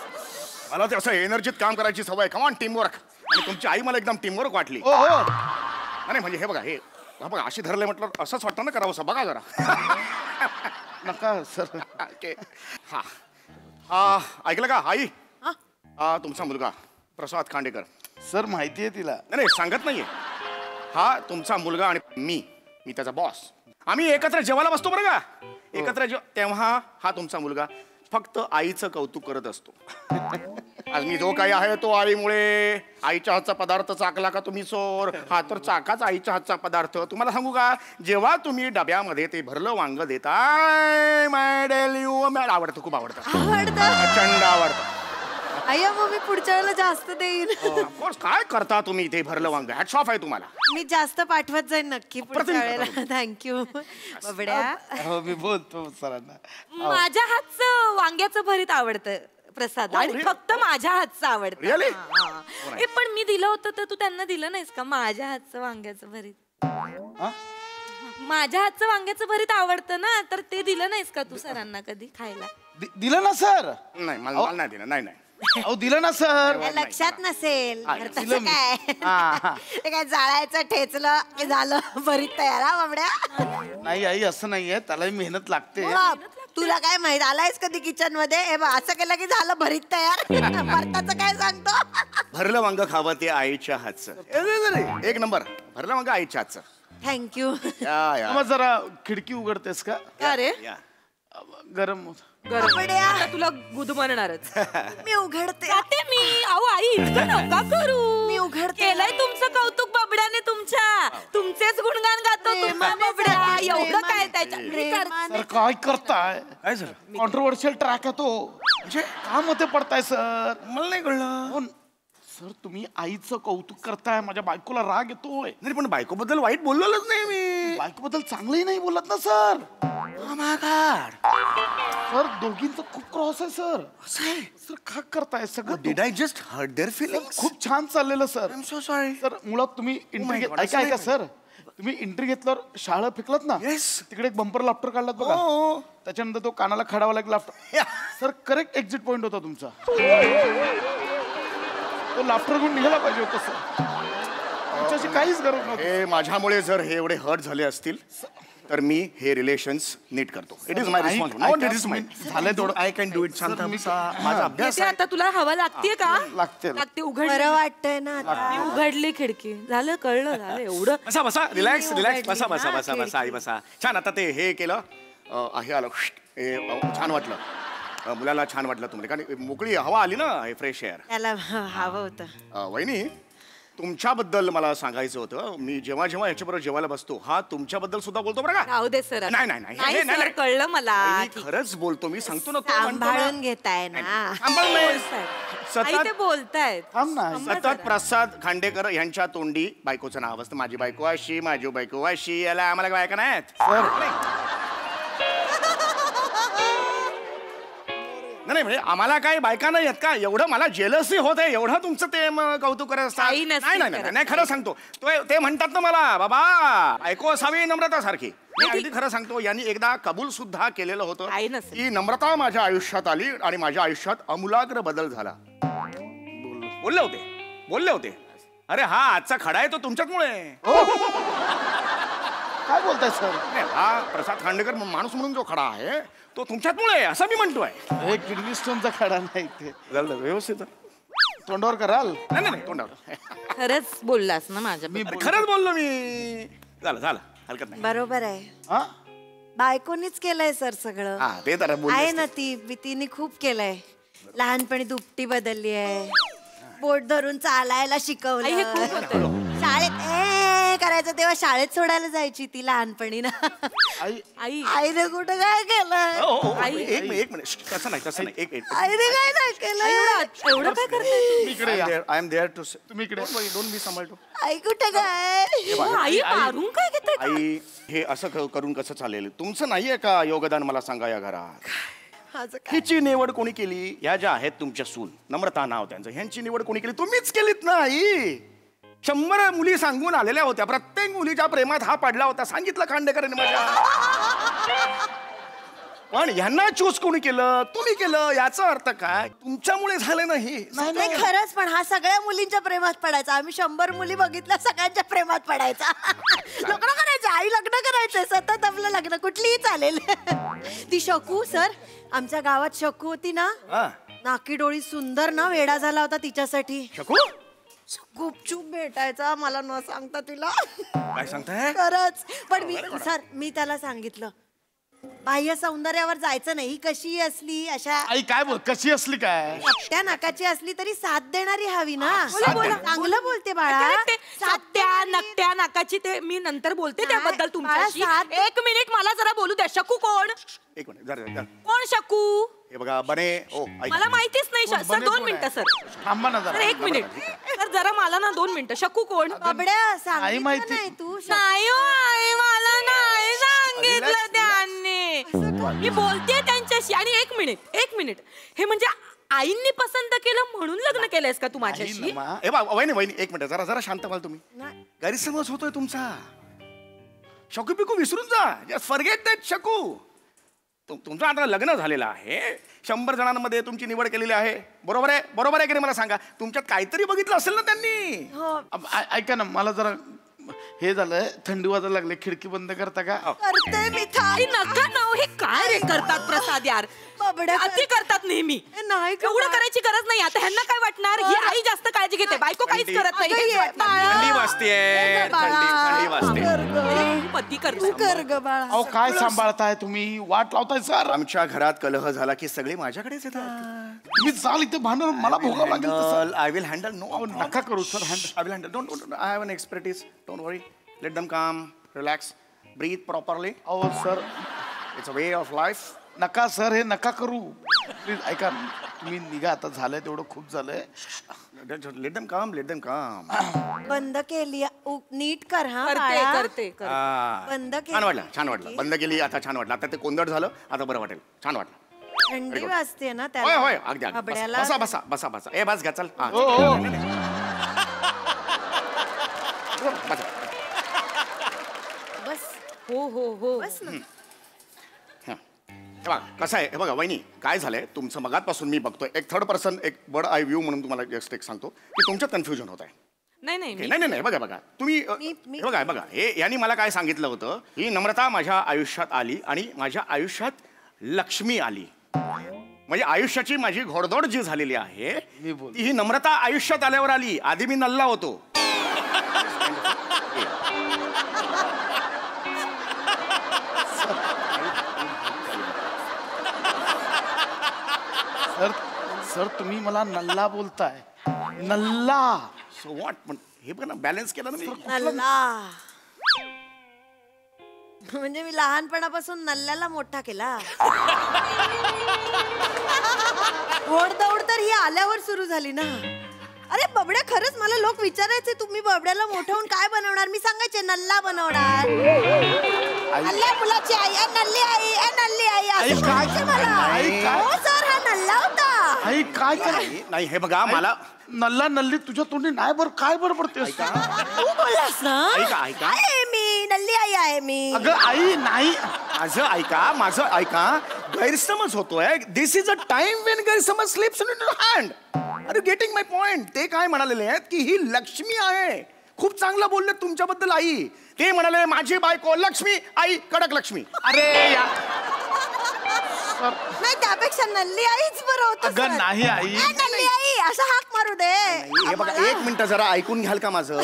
मला ते असं एनर्जीत काम करायची सवय. कमान टीमवर्क. आणि तुमची आई मला एकदम टीमवर्क वाटली. हो हो नाही म्हणजे हे बघा हे बघा अशी धरले म्हटलं असंच वाटतं ना करावं असं. बघा जरा. नका सर. हा हा ऐकलं का आई? हा तुमचा मुलगा प्रसाद खांडेकर. सर माहिती आहे तिला. नाही सांगत नाहीये. हा तुमचा मुलगा आणि मी त्याचा बॉस. आम्ही एकत्र जेवायला बसतो बरं का. एकत्र तेव्हा हा तुमचा मुलगा फक्त आईचं कौतुक करत असतो. आज मी जो काही आहे तो आईमुळे. आईच्या हातचा पदार्थ चाकला का तुम्ही चोर. हा तर चाकाच आईच्या हातचा पदार्थ. तुम्हाला सांगू का जेव्हा तुम्ही डब्यामध्ये ते भरलं वांग देताय आवडतं खूप आवडतं. प्रचंड आवडतं. अय्या मग मी पुढच्या वेळेला जास्त देईन. ऑफकोर्स काय करता तुम्ही ते भरलं वांग. हॅट्स ऑफ आहे तुम्हाला. मी जास्त पाठवत जाईन नक्की पुढच्या वेळेला. थँक्यू बबड्या. मी बोलतो सरांना. माझ्या हातचं वांग्याचं भरीत आवडतं प्रसाद आणि फक्त माझ्या हातचं आवडतं. Really? ए पण मी दिलं होतं तर तू त्यांना दिलं नाहीस का माझ्या हातचं वांग्याचं भरीत? माझ्या हातचं वांग्याचं भरीत आवडतं ना तर ते दिलं नाहीस का तू सरांना कधी खायला? दिलं ना सर. नाही मला नाही दिलं. नाही अहो दिलं ना सर. लक्षात नसेल. तसं काय ते काय जाळायचं ठेचलं की झालं भरीत तयार. हा बाबड्या. नाही आई असं नाहीये त्याला मेहनत लागते. तुला काय माहित आलायस कधी किचन मध्ये? हे बघ असं केलं की झालं भरीत तयार. भरताचं काय सांगतो? भरलं वांग खावं ते आईच्या हातचं. एक नंबर भरलं वांग आईच्या हातचं. थँक्यू. मग जरा खिडकी उघडतेस का? का रे? गरम बबड्या तुला गुदमरणारच. मी उघडते. जाते मी. अहो आई इतकं नका करू. मी उघडते. केलंय तुमचं कौतुक बबड्याने तुमच्या. तुमचेच गुणगान गातो बबड्या. एवढं काय त्याच्या. सर काय करताय? काय झालं? कॉन्ट्रोवर्शियल ट्रॅक आहे तो. म्हणजे का मते पडताय सर? मला नाही कळलं. सर तुम्ही आईचं कौतुक करताय. माझ्या बायकोला राग येतोय. नाही पण बायको बद्दल वाईट बोललोच नाही मी. बायको बद्दल चांगलंही नाही बोलत ना सर. सर दोघींचं खूप क्रॉस आहे सर. सर का करताय सगळं? Did I just hurt their feelings? खूप छान चाललेलं sir. I am so sorry. Sir मुळात तुम्ही एंट्री ऐका ऐका सर. तुम्ही एंट्री घेतल्यावर शाळा फेकलात ना. तिकडे एक बंपर लाफ्टर काढलात बघा. त्याच्यानंतर तो कानाला खडावाला एक laughter. Sir correct exit point होता तुमचा. तो लाफ्टर घेऊन निघाला पाहिजे होतं सर. तुमच्याशी काहीच गरज नव्हती. माझ्यामुळे जर हे एवढे हर्ट झाले असतील तर मी हे रिलेशन्स नीट करतो. It is my responsibility. झालंय थोडं. I can do it. शांत माझा अभ्यास आहे. आता तुला हवा लागतेय का? लागते. उघड. बरं वाटतंय ना मी उघडली खिडकी. झालं कळलं झालं एवढं. बसा बसा रिलॅक्स रिलॅक्स. बसा बसा बसा बसा आई बसा. छान आता ते हे केलं हे आलं हे छान वाटलं. मुलाला छान वाटलं तुम्हाला कारण मोकळी हवा आली ना. हे फ्रेश एअर त्याला हवं होतं. वहिनी तुमच्याबद्दल मला सांगायचं होतं. मी जेव्हा जेव्हा याच्याबरोबर जेवायला बसतो हा तुमच्याबद्दल सुद्धा बोलतो बरं का. राहू दे सर. नाही नाही नाही सर कळलं मला. खरंच बोलतो मी. सांगतो ना सांभाळून घेताय ना. ते बोलतायत. सतत प्रसाद खांडेकर यांच्या तोंडी बायकोचं नाव असतं. माझी बायको अशी माझी बायको अशी. याला आम्हाला बायका नाहीत. नाही म्हणजे आम्हाला काही बायका नाही आहेत का? एवढं मला जेलसी होत आहे. एवढं तुमचं ते कौतुक करत असतात. नाही खरं सांगतो. ते म्हणतात ना मला बाबा ऐको असावी नम्रता सारखी. मी अगदी खरं सांगतो. यांनी एकदा कबूल सुद्धा केलेलं होतं की नम्रता माझ्या आयुष्यात आली आणि माझ्या आयुष्यात आमूलाग्र बदल झाला. बोलले होते. अरे हा आजचा खडा आहे तो तुमच्याचमुळे. काय बोलताय सर? हा प्रसाद खांडेकर माणूस म्हणून जो खडा आहे तो तुमच्याचमुळे असं मी म्हणतोय. हे किडनी स्टोनचा खडा नाही ते. झालं व्यवस्थित. तोंडावर कराल? नाही तोंडावर. खरंच बोललास ना माझ्या. खरंच बोललो मी. झालं हरकत नाही. बरोबर आहे. हा बायकोनीच केलंय सर सगळं. हा ते तर आहे ना ती तिने खूप केलंय. लहानपणी दुपटी बदलली आहे, बोट धरून चालायला शिकवलं. हे खूप होतं. शाळेत करायचं तेव्हा शाळेत सोडायला जायची ती लहानपणी ना. आई आईने कुठं काय केलं? एक मिनिट तसं नाही एक मिनिट. आईने काय नाही केलं? एवढं काय करताय इकडे या. आय एम देअर टू तुम्ही इकडे डोंट बी सांभाळतो. आई कुठं काय? आई मारून काय घेताय? आई हे असं करून कसं चालेल? तुमचं नाहीये का योगदान मला सांगा या घरात? हिची निवड कोणी केली? ह्या ज्या आहेत तुमच्या सून, नम्रता नाव त्यांचं, ह्यांची निवड कोणी केली? तुम्हीच केलीत ना आई. 100 मुली सांगून आलेल्या होत्या, प्रत्येक मुलीच्या प्रेमात हा पडला होता, सांगितलं खांडेकरांनी माझ्या. पण ह्यांना चूज कोणी केलं? तुम्ही केलं. याचा अर्थ काय? तुमच्यामुळे झालं नाही. नाही खरंच, पण हा सगळ्या मुलींच्या प्रेमात पडायचा. आम्ही 100 मुली बघितल्या, सगळ्यांच्या प्रेमात पडायचा. लग्न करायचं, आई लग्न करायचंय, सतत आपलं लग्न कुठलीही चालेल. ती शकू सर, आमच्या गावात शकू होती ना, नाकी डोळी सुंदर ना, वेडा झाला होता तिच्यासाठी. शकू गुपचूप भेटायचा, मला न सांगता तिला. काय सांगताय? खरंच. पण मी त्याला सांगितलं बाह्य सौंदर्यावर जायचं नाही. कशी असली, अशा आई काय बोल, कशी असली काय? त्या नाकाची असली तरी साथ देणारी हवी ना. चांगलं बोलते बाळा. सत्या नकट्या नाकाची ते मी नंतर बोलते त्याबद्दल तुमच्याशी. 1 मिनिट मला जरा बोलू द्या. शकू कोण? एक मिनिट जरा कोण शकू? हे बघा बने. मला माहितीच नाही सर. 2 मिनिटं सर. थांबा ना जरा. 1 मिनिट सर, जरा मला ना 2 मिनिटं. शकू कोण? बाबड्या सांगितलं माहिती नाही तू? नाही हो आई, मला नाही सांगितलं त्यांनी. मी बोलते त्यांच्याशी. आणि 1 मिनिट हे म्हणजे आईंनी पसंत केलं म्हणून लग्न केलंयस का तू माझ्याशी? वहिनी 1 मिनिट जरा शांत व्हाल तुम्ही. गैरसमज होतोय तुमचा. शकू पिकू विसरून जा. जस्ट फॉरगेट दॅट शकू. तुमचं आता लग्न झालेलं आहे, 100 जणांमध्ये तुमची निवड केलेली आहे. बरोबर आहे की नाही? मला सांगा, तुमच्यात काहीतरी बघितलं असेल ना त्यांनी. ऐका ना, मला जरा हे झालंय, थंडी वाजायला लागले. खिडकी बंद करता का? करते मी. थांब. नका ना, हे काय रे करतात प्रसाद यार. अति करतात नेहमी. नाही एवढं करायची गरज नाही. आता ह्यांना काय वाटणार? ही आई जास्त काळजी घेते, बायको काहीच करत नाही. थंडी वाजतेय, थंडी वाजते. पती करतो. कर ग बाळा. अहो काय सांभाळताय तुम्ही? वाट लावताय सर. आमच्या घरात कलह झाला की सगळे माझ्याकडेच येतात. तुम्ही जाल इथे भांडण, मला भोगावं लागेल. I will handle. नो नका करू sir. I will handle. Don't. I have an expertise. Don't worry. Let them calm, relax, breathe properly. अहो sir, It's a way of life. नका सर, हे नका करू प्लीज. ऐका, तुम्ही निघा आता. झालंय तेवढं, खूप झालंय. Let them calm. Let them calm. बंद केली. नीट कर. हा करते. बंद केली. छान वाटलं. बंद केली, आता छान वाटलं. आता ते कोंदट झालं, आता बरं वाटेल. छान वाटलं. थंडी वाजते ना होय अगदी. बाबड्याला. बसा. ए बस घ्या चल. बस. हो. बस ना. हे बघा कसं आहे, हे बघा वहिनी, काय झालंय तुमचं मगातपासून मी बघतोय. एक थर्ड पर्सन, एक बर्ड आय व्ह्यू म्हणून तुम्हाला जस्ट एक सांगतो की तुमचं कन्फ्युजन होत आहे. नाही बघा तुम्ही बघा हे यांनी मला काय सांगितलं होतं, ही नम्रता माझ्या आयुष्यात आली आणि माझ्या आयुष्यात लक्ष्मी आली. म्हणजे आयुष्याची माझी घोडदौड जी झालेली आहे ती ही नम्रता आयुष्यात आल्यावर आली. आधी मी नल्ला होतो. सर तुम्ही मला नल्ला बोलताय. नल्ला. So what? पण हे पण बॅलन्स केलं ना मी. नल्ला म्हणजे मी लहानपणापासून नल्ल्याला मोठा केला. घोडदौड तर ही आल्यावर सुरू झाली ना. अरे बबड्या, खरंच मला लोक विचारायचे तुम्ही बबड्याला मोठं होऊन काय बनवणार? मी सांगायचे नल्ला बनवणार. नल्ल्या मुलाची आई, नल्ली आई, नल्ली आई असं म्हणायचे मला. हो सर, हा नल्ला होता. आई काय नाही हे बघा, मला नल्ला नल्ली तुझ्या तोंडी नाही बरं. काय बरं पडते? तू बोललास ना. ऐका आहे मी नल्ली आई आहे मी. अगं आई नाही. माझं ऐका. गैरसमज होतोय. This is a time when गैरसमज slips in your hand. Are you getting my point? ते काय म्हणालेले आहेत की ही लक्ष्मी आहे. खूप चांगलं बोलले तुमच्याबद्दल आई. ते म्हणाले माझी बायको लक्ष्मी, आई कडक लक्ष्मी. अरे नाही, त्यापेक्षा नल्ली आईच बरं होतं. अगं नाही आई. नल्ली आई असं हाक मारू दे. हे बघा, 1 मिनिट जरा ऐकून घ्याल का माझं?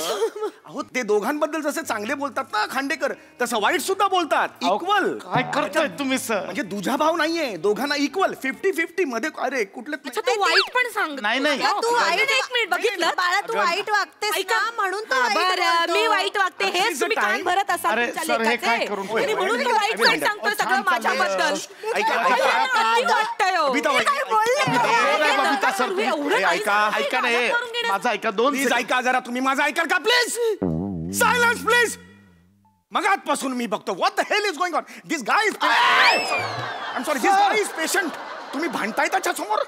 अहो ते दोघांबद्दल जसे चांगले बोलतात ना खांडेकर तसं वाईट सुद्धा बोलतात. इक्वल. काय करताय तुम्ही सर? म्हणजे दुजा भाव नाहीये, दोघांना इक्वल 50-50 मध्ये. अरे कुठले तू वाईट पण सांग. नाही नाही तू वाईट एक मिनिट बघितलं बाळा, तू वाईट वागतेस ना म्हणून तू वाईट बोलतो. मी वाईट वागते हे तुम्ही कान भरत असाल अरे, तुमच्या सर, हे काय लेकाचे. करून आणि म्हणून तू वाईट वाईट सांगतो सगळं माझ्याबद्दल. बबिता सर ऐका नाही माझं ऐका. 2 प्लीज ऐका जरा, तुम्ही माझं ऐकाल का प्लीज? Silence please. मगातपासून मी बघतो what the hell is going on. This guy is I am sorry, this guy is patient. तुम्ही भांडताय त्याच्या समोर.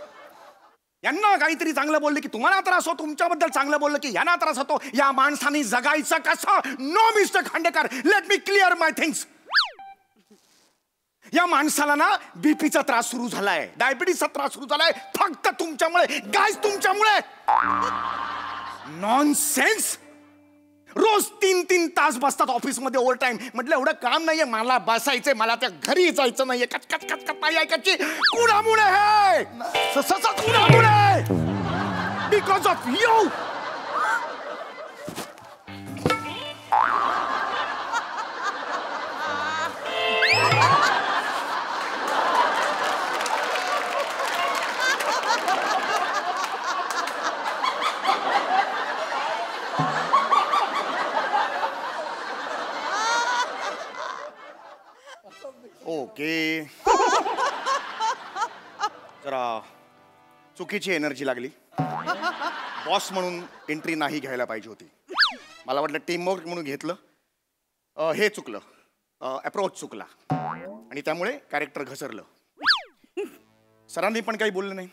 यांना काहीतरी चांगलं बोलले की तुम्हाला त्रास होतो, तुमच्याबद्दल चांगलं बोललं की यांना त्रास होतो. या माणसाने जगायचं कसं? No mister Khandekar, let me clear my things. या माणसाला ना बीपीचा त्रास सुरू झालाय, डायबिटीसचा त्रास सुरू झालाय फक्त तुमच्यामुळे. गाईज तुमच्यामुळे. नॉनसेन्स. रोज 3-3 तास बसतात ऑफिसमध्ये ओव्हर टाइम. म्हटलं एवढं काम नाहीये मला बसायचंय, मला त्या घरी जायचं नाहीये. कचकच कचकच नाही ऐकायची. कुणामुळे हे? कुणामुळे? Because of you. ओके. जरा चुकीची एनर्जी लागली. बॉस म्हणून एंट्री नाही घ्यायला पाहिजे होती. मला वाटलं टीमवर्क म्हणून घेतलं. हे चुकलं, अप्रोच चुकला आणि त्यामुळे कॅरेक्टर घसरलं. सरांनी पण काही बोललं नाही.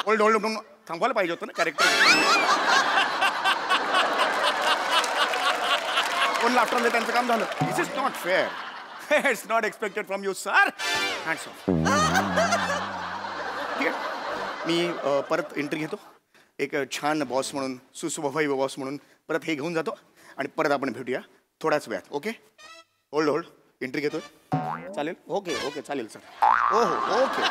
होल्ड म्हणून थांबवायला पाहिजे होतं ना कॅरेक्टर. कोण लाफ्टरले त्यांचं काम झालं. This is not fair. It's not expected from you sir. Hands off. ठीक आहे, मी परत एंट्री घेतो. एक छान बॉस म्हणून, सुस्वभावी बॉस म्हणून परत हे घेऊन जातो आणि परत आपण भेटूया थोड्याच वेळात. ओके. होल्ड एंट्री घेतोय. चालेल. ओके चालेल सर. हो ओके.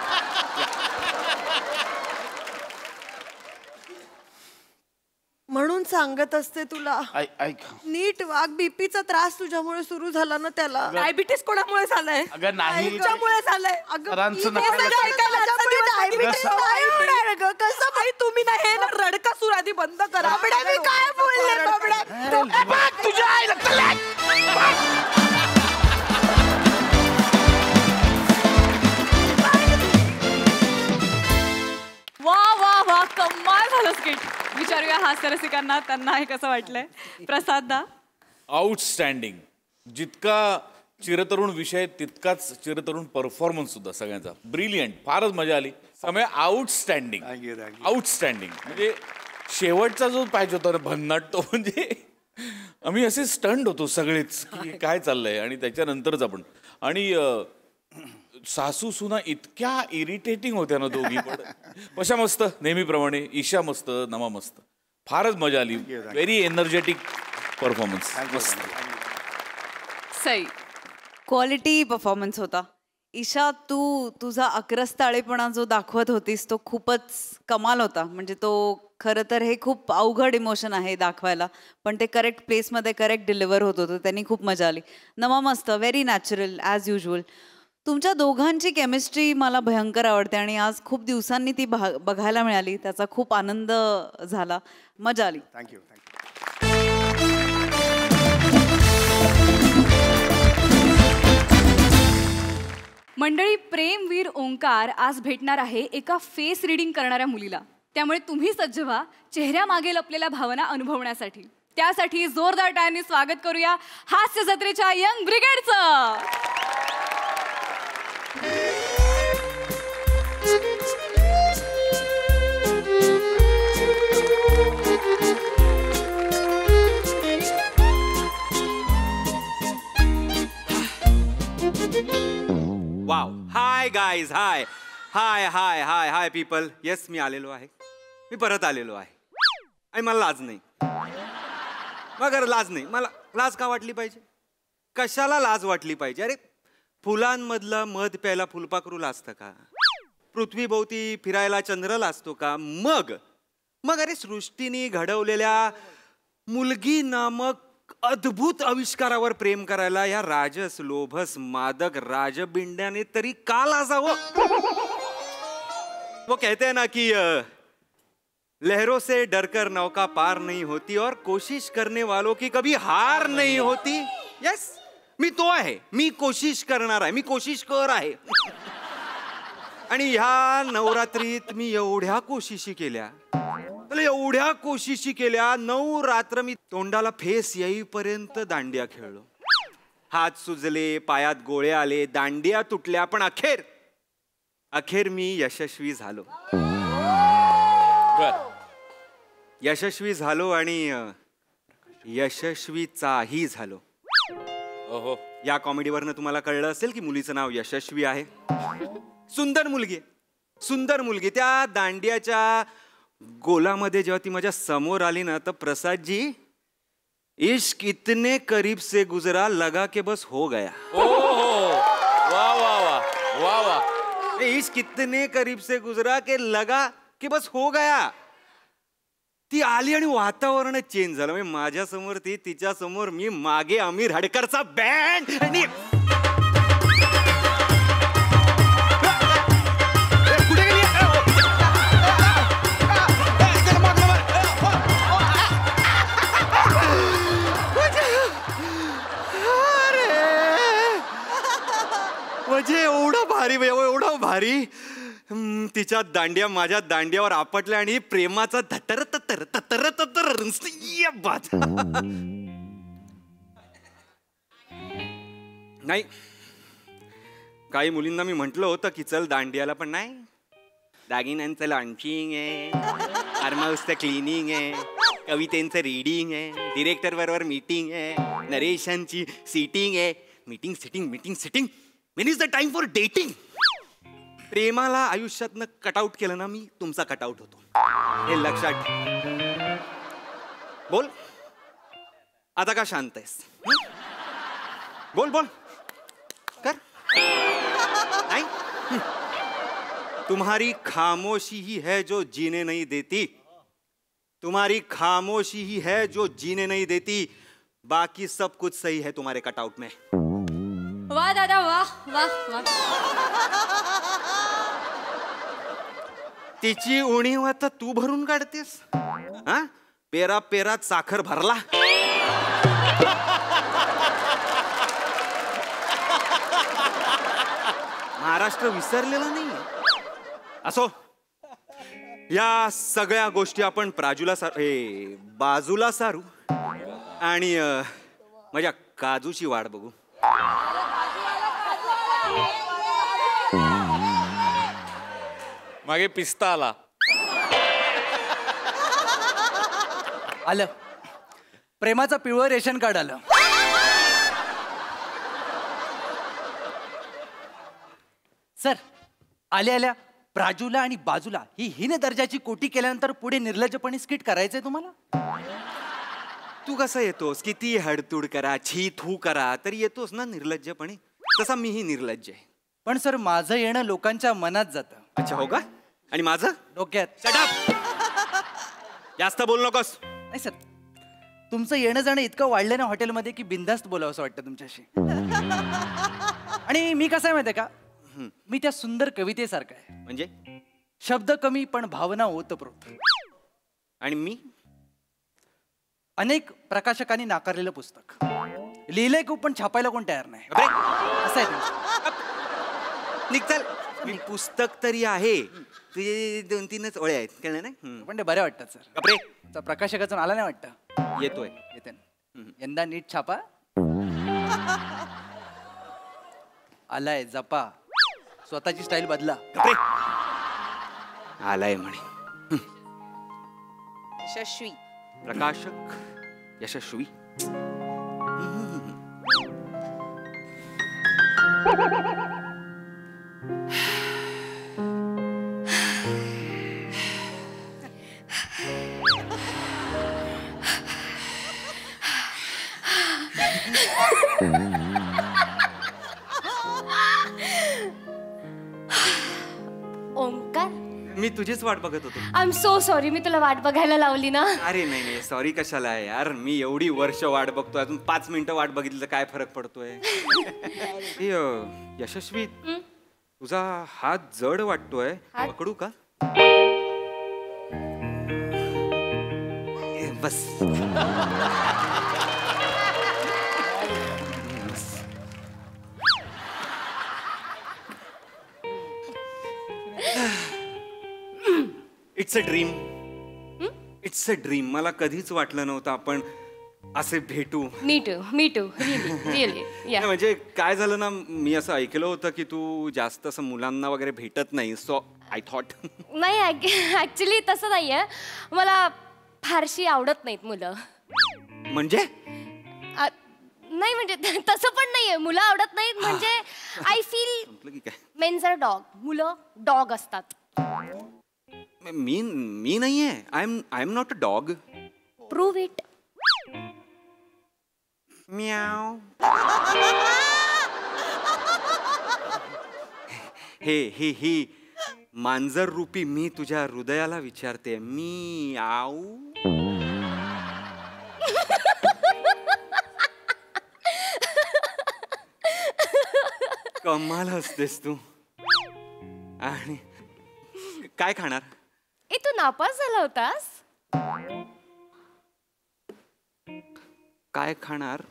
म्हणून सांगत असते तुला ऐका नीट वाग. बीपीचा त्रास तुझ्यामुळे सुरू झाला ना त्याला. डायबिटीस कोणामुळे झालंय? अगं नाही तुझ्यामुळे झालंय. सरांचं हे सगळं ऐकायला डायबिटीस नाही होणार ग. कसं आई तुम्ही ना हे ना रडका सूर आधी बंद करा. मी काय बोलले बाबड्या? तुझ्या आईला वा कमाल झालं स्किट. विचारूया हास्य रसिकांना त्यांना हे कसं वाटलंय. प्रसाद दा. आउटस्टँडिंग. जितका चिरतरुण विषय तितकाच चिरतरुण परफॉर्मन्स सुद्धा सगळ्यांचा. ब्रिलियंट. फारच मजा आली. समय आउटस्टँडिंग. आउटस्टँडिंग म्हणजे शेवटचा जो पाहिजे होता ना भन्नाट, तो म्हणजे आम्ही असे स्टंड होतो सगळेच की काय चाललंय. आणि त्याच्यानंतरच आपण आणि सासू सुना इतक्या इरिटेटिंग होत्या ना दोघी. पण कशा मस्त नेहमीप्रमाणे. ईशा मस्त, नमा मस्त. फारच मजा आली. Very energetic performance. मस्त. सई. क्वालिटी परफॉर्मन्स होता. ईशा तुझा अक्रस्ताळेपणा जो दाखवत होतीस तो खूपच कमाल होता. म्हणजे तो खरं तर हे खूप अवघड इमोशन आहे दाखवायला, पण ते करेक्ट प्लेसमध्ये करेक्ट डिलिव्हर होत होतं. त्यांनी खूप मजा आली. नमा मस्त. Very natural as usual. तुमच्या दोघांची केमिस्ट्री मला भयंकर आवडते आणि आज खूप दिवसांनी ती बघायला मिळाली. त्याचा खूप आनंद झाला. मजा आली. थँक्यू. मंडळी, प्रेमवीर ओंकार आज भेटणार आहे एका फेस रिडिंग करणाऱ्या मुलीला. त्यामुळे तुम्ही सज्ज व्हा चेहऱ्यामागे लपलेल्या भावना अनुभवण्यासाठी. त्यासाठी जोरदार टाळ्यांनी स्वागत करूया हास्य जत्रेच्या यंग ब्रिगेडचं. Wow. Hi guys. Hi people. Yes, मी आलेलो आहे. मी परत आलेलो आहे आणि मला लाज नाही. मगर लाज नाही. मला लाज का वाटली पाहिजे? कशाला लाज वाटली पाहिजे? अरे फुलांमधलं मध प्यायला फुलपाखरू लाजतं का? पृथ्वीभोवती फिरायला चंद्र लाजतो का? मग अरे सृष्टीने घडवलेल्या मुलगी नामक अद्भुत आविष्कारावर प्रेम करायला या राजस लोभस मादक राजबिंड्याने तरी का लाजावं? वो कहते हैं ना कि लहरों से डरकर नौका पार नहीं होती और कोशिश करने वालों की कभी हार नहीं होती. यस, मी तो आहे, मी कोशिश करणार आहे, मी कोशिश कर आहे. आणि ह्या नवरात्रीत मी एवढ्या कोशिशी केल्या, एवढ्या कोशिशी केल्या. 9 रात्र मी तोंडाला फेस येईपर्यंत दांडिया खेळलो. हात सुजले, पायात गोळे आले, दांडिया तुटल्या, पण अखेर मी यशस्वी झालो. यशस्वी झालो आणि यशस्वीचाही झालो. ओहो, या कॉमेडीवरनं तुम्हाला कळलं असेल की मुलीचं नाव यशस्वी आहे. सुंदर मुलगी आहे, सुंदर मुलगी. त्या दांडियाच्या गोलामध्ये जेव्हा ती माझ्या समोर आली ना, तर प्रसाद जी, इश्क इतने करीब से गुजरा लगा के बस हो गया. वाह वाह वाह वाह वाह. इश्क इतने करीब से गुजरा के लगा के बस हो गया. ती आली आणि वातावरण चेंज झालं. म्हणजे माझ्या समोर ती, तिच्या समोर मी, मागे आमिर हडकरचा बँड. आणि कुठे गेली? म्हणजे एवढं भारी, एवढं भारी. तिच्या दांड्या माझ्या दांड्यावर आपटल्या आणि प्रेमाचा धतर ततर ततर ततर. नाही, काही मुलींना मी म्हंटल होतं की चल दांडियाला, पण नाही. दागिन्यांचं लॉन्चिंग आहे, फार्म हाऊसचं क्लिनिंग आहे, कवितेंचं रीडिंग आहे, डिरेक्टर बरोबर मीटिंग आहे, नरेशनची सीटिंग आहे. Meeting sitting meeting sitting. When is the time for dating? प्रेमाला आयुष्यातनं कटआउट केलं ना मी, तुमचा कटआउट होतो, हे लक्षात ठेव. बोल आता, का शांत आहेस? बोल बोल कर. नाही, तुम्हारी खामोशी ही है जो जीने नहीं देती. तुम्हारी खामोशी ही है जो जीने नहीं देती. बाकी सब कुछ सही है तुम्हारे कटआउट में. वाह दादा, वाह वाह वाह. तिची उणीव आता तू भरून काढतेस. हा, पेरा पेरात साखर भरला. महाराष्ट्र विसरलेला नाही. असो, या सगळ्या गोष्टी आपण बाजूला सारू आणि माझ्या काजूची वाट बघू. मागे पिस्ता आला. आलं प्रेमाचं पिवळं रेशन कार्ड आलं. सर, आल्या आल्या प्राजूला आणि बाजूला ही हीन दर्जाची कोटी केल्यानंतर पुढे निर्लज्जपणे स्किट करायचंय तुम्हाला? तू कसं येतोस, किती हडतूड करा, छी थू करा, तरी येतोस ना निर्लज्जपणे. तसा मीही निर्लज्ज आहे. पण सर, माझं येणं लोकांच्या मनात जातं. अच्छा, हो का? आणि माझं डोक्यात. Shut up. जास्त बोल नकोस. नाही सर, तुमचं येणं जाणं इतकं वाढलं ना हॉटेलमध्ये की बिनधास्त बोलावं असं वाटतं तुमच्याशी. आणि मी कसं आहे माहिती आहे का, मी त्या सुंदर कवितेसारखा आहे. म्हणजे शब्द कमी पण भावना ओतप्रोत. आणि मी अनेक प्रकाशकांनी नाकारलेलं पुस्तक लिहिलंय खूप, पण छापायला कोण तयार नाही. असं आहे. निघताल. मी पुस्तक तरी आहे, तुझे 2-3च ओळे आहेत, कळलं नाही. पण ते बरे वाटतात सर. कपडे प्रकाशकाचा आला नाही वाटतं. येतोय, येते ना. यंदा नीट छापा. आलाय जपा, स्वतःची स्टाईल बदला. कपडे आलाय म्हणे. यशस्वी प्रकाशक यशस्वी. ओंकार, मी तुझीच वाट बघत होतो. आय एम सो सॉरी, मी तुला वाट बघायला लावली ना. अरे नाही नाही, सॉरी कशाला आहे यार, मी एवढी वर्ष वाट बघतोय, अजून 5 मिनिटं वाट बघितली तर काय फरक पडतोय. यशस्वी, तुझा हात जड वाटतोय, पकडू का? बस. It's a dream. It's a dream. मला कधीच वाटलं नव्हतं आपण असे भेटू. Me too really. म्हणजे काय झालं ना, मी असं ऐकलं होतं की तू जास्त असं मुलांना वगैरे भेटत नाही, सो आय थॉट. नाही, ऍक्च्युली तसं नाहीये, मला फारशी आवडत नाहीत मुलं. म्हणजे नाही म्हणजे तसं पण नाहीये, मुलं आवडत नाहीत म्हणजे I feel mens are dog, मुलं डॉग असतात. मी नाहीये. I am not a dog. Prove it. Meow. हे मांजर रूपी मी तुझ्या हृदयाला विचारते, मी आऊ. कमाल हसतेस तू. आणि काय खाणार? तू नापास झाला होतास. काय खाणार?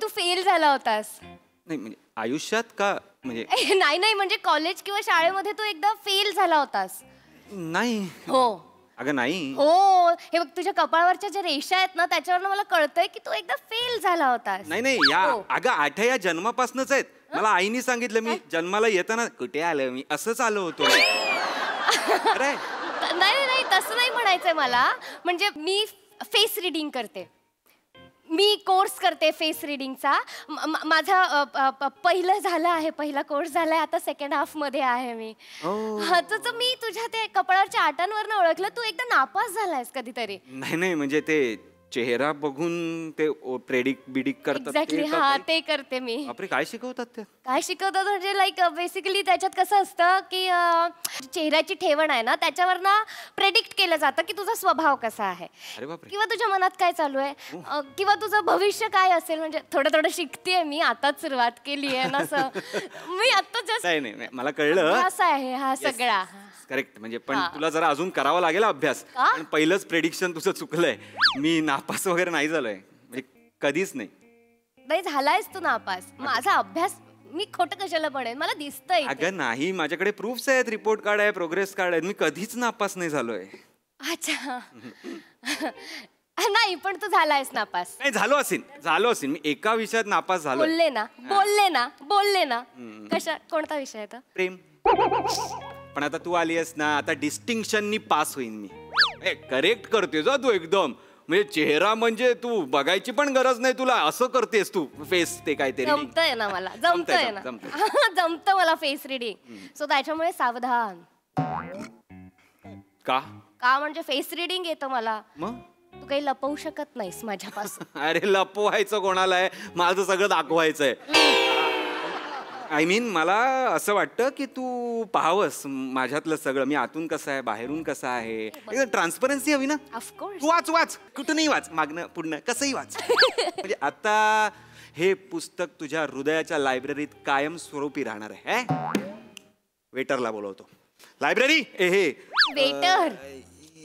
तू फेल झाला होतास. नाही म्हणजे आयुष्यात का? म्हणजे नाही म्हणजे कॉलेज किंवा शाळेमध्ये तू एकदा फेल झाला होतास. नाही. हो अगं नाही. हो, हे बघ तुझ्या कपाळावरच्या ज्या रेषा आहेत ना, त्याच्यावरनं मला कळतंय की तू एकदा फेल झाला होतास. नाही या अगं 8 जन्मापासूनच आहेत. मला आईने सांगितलं, मी जन्माला येताना कुठे आलं, मी असंच आलो होतो. अरे नाही तसं नाही म्हणायचंय मला. म्हणजे मी फेस रिडिंग करते, मी कोर्स करते फेस रिडिंगचा. माझा पहिलं झालं आहे, पहिला कोर्स झालाय, आता सेकंड हाफ मध्ये आहे मी. तर मी तुझ्या ते कपाळावरच्या आटांवरनं ओळखलं, तू एकदा नापास झालायस कधीतरी. नाही म्हणजे ते चेहरा बघून ते प्रेडिक्ट बिडिक करतात. एक्झॅक्टली, हा ते करते मी. बापरे, काय शिकवतात ते? काय शिकवतात म्हणजे लाईक बेसिकली त्याच्यात कसं असतं की चेहऱ्याची ठेवण आहे ना, त्याच्यावर ना प्रेडिक्ट केलं जातं की तुझा स्वभाव कसा आहे, किंवा तुझ्या मनात काय चालू आहे, किंवा तुझं भविष्य काय असेल. म्हणजे थोडं शिकतेय मी, आताच सुरुवात केली आहे ना. मी आता जस्ट नाही मला कळलं असा आहे हा सगळा. करेक्ट. म्हणजे पण तुला जरा अजून करावा लागेल अभ्यास. पण पहिलंच प्रेडिक्शन तुझं चुकलंय. मी नापास वगैरे नाही झालोय, म्हणजे कधीच नाही झालायस तू नापास. माझा अभ्यास मी खोटं कशाला पडेल, मला दिसतंय. अगं नाही, माझ्याकडे प्रूफ्स आहेत, रिपोर्ट कार्ड आहे, प्रोग्रेस कार्ड आहे. मी कधीच नापास नाही झालोय. अच्छा. नाही पण तू झालायस नापास. नाही झालो असेल. मी एका विषयात नापास झालो. बोलले ना. कशा, कोणता विषय आहे? प्रेम. पण आता तू आली आहेस ना, आता डिस्टिंक्शननी पास होईन मी. करेक्ट करते जा तू एकदम. म्हणजे चेहरा म्हणजे तू बघायची पण गरज नाही तुला, असं करतेस तू फेस. ते काहीतरी जमतंय ना मला, जमतंय ना. जमतं मला फेस रिडिंग. सो त्याच्यामुळे सावधान. का म्हणजे फेस रिडिंग येतं मला. मग तू काही लपवू शकत नाहीस माझ्यापासून. अरे लपवायचं कोणाला आहे, माझं सगळं दाखवायचंय. आय मीन मला असं वाटतं की तू पाहावंस माझ्यातलं सगळं, मी आतून कसं आहे, बाहेरून कसं आहे. ट्रान्सपरन्सी हवी ना. तू वाच कुठूनही वाच, मागणं पुढणं कसंही वाच. म्हणजे आता हे पुस्तक तुझ्या हृदयाच्या लायब्ररीत कायम स्वरूपी राहणार आहे. वेटरला बोलवतो. लायब्ररी हे वेटर.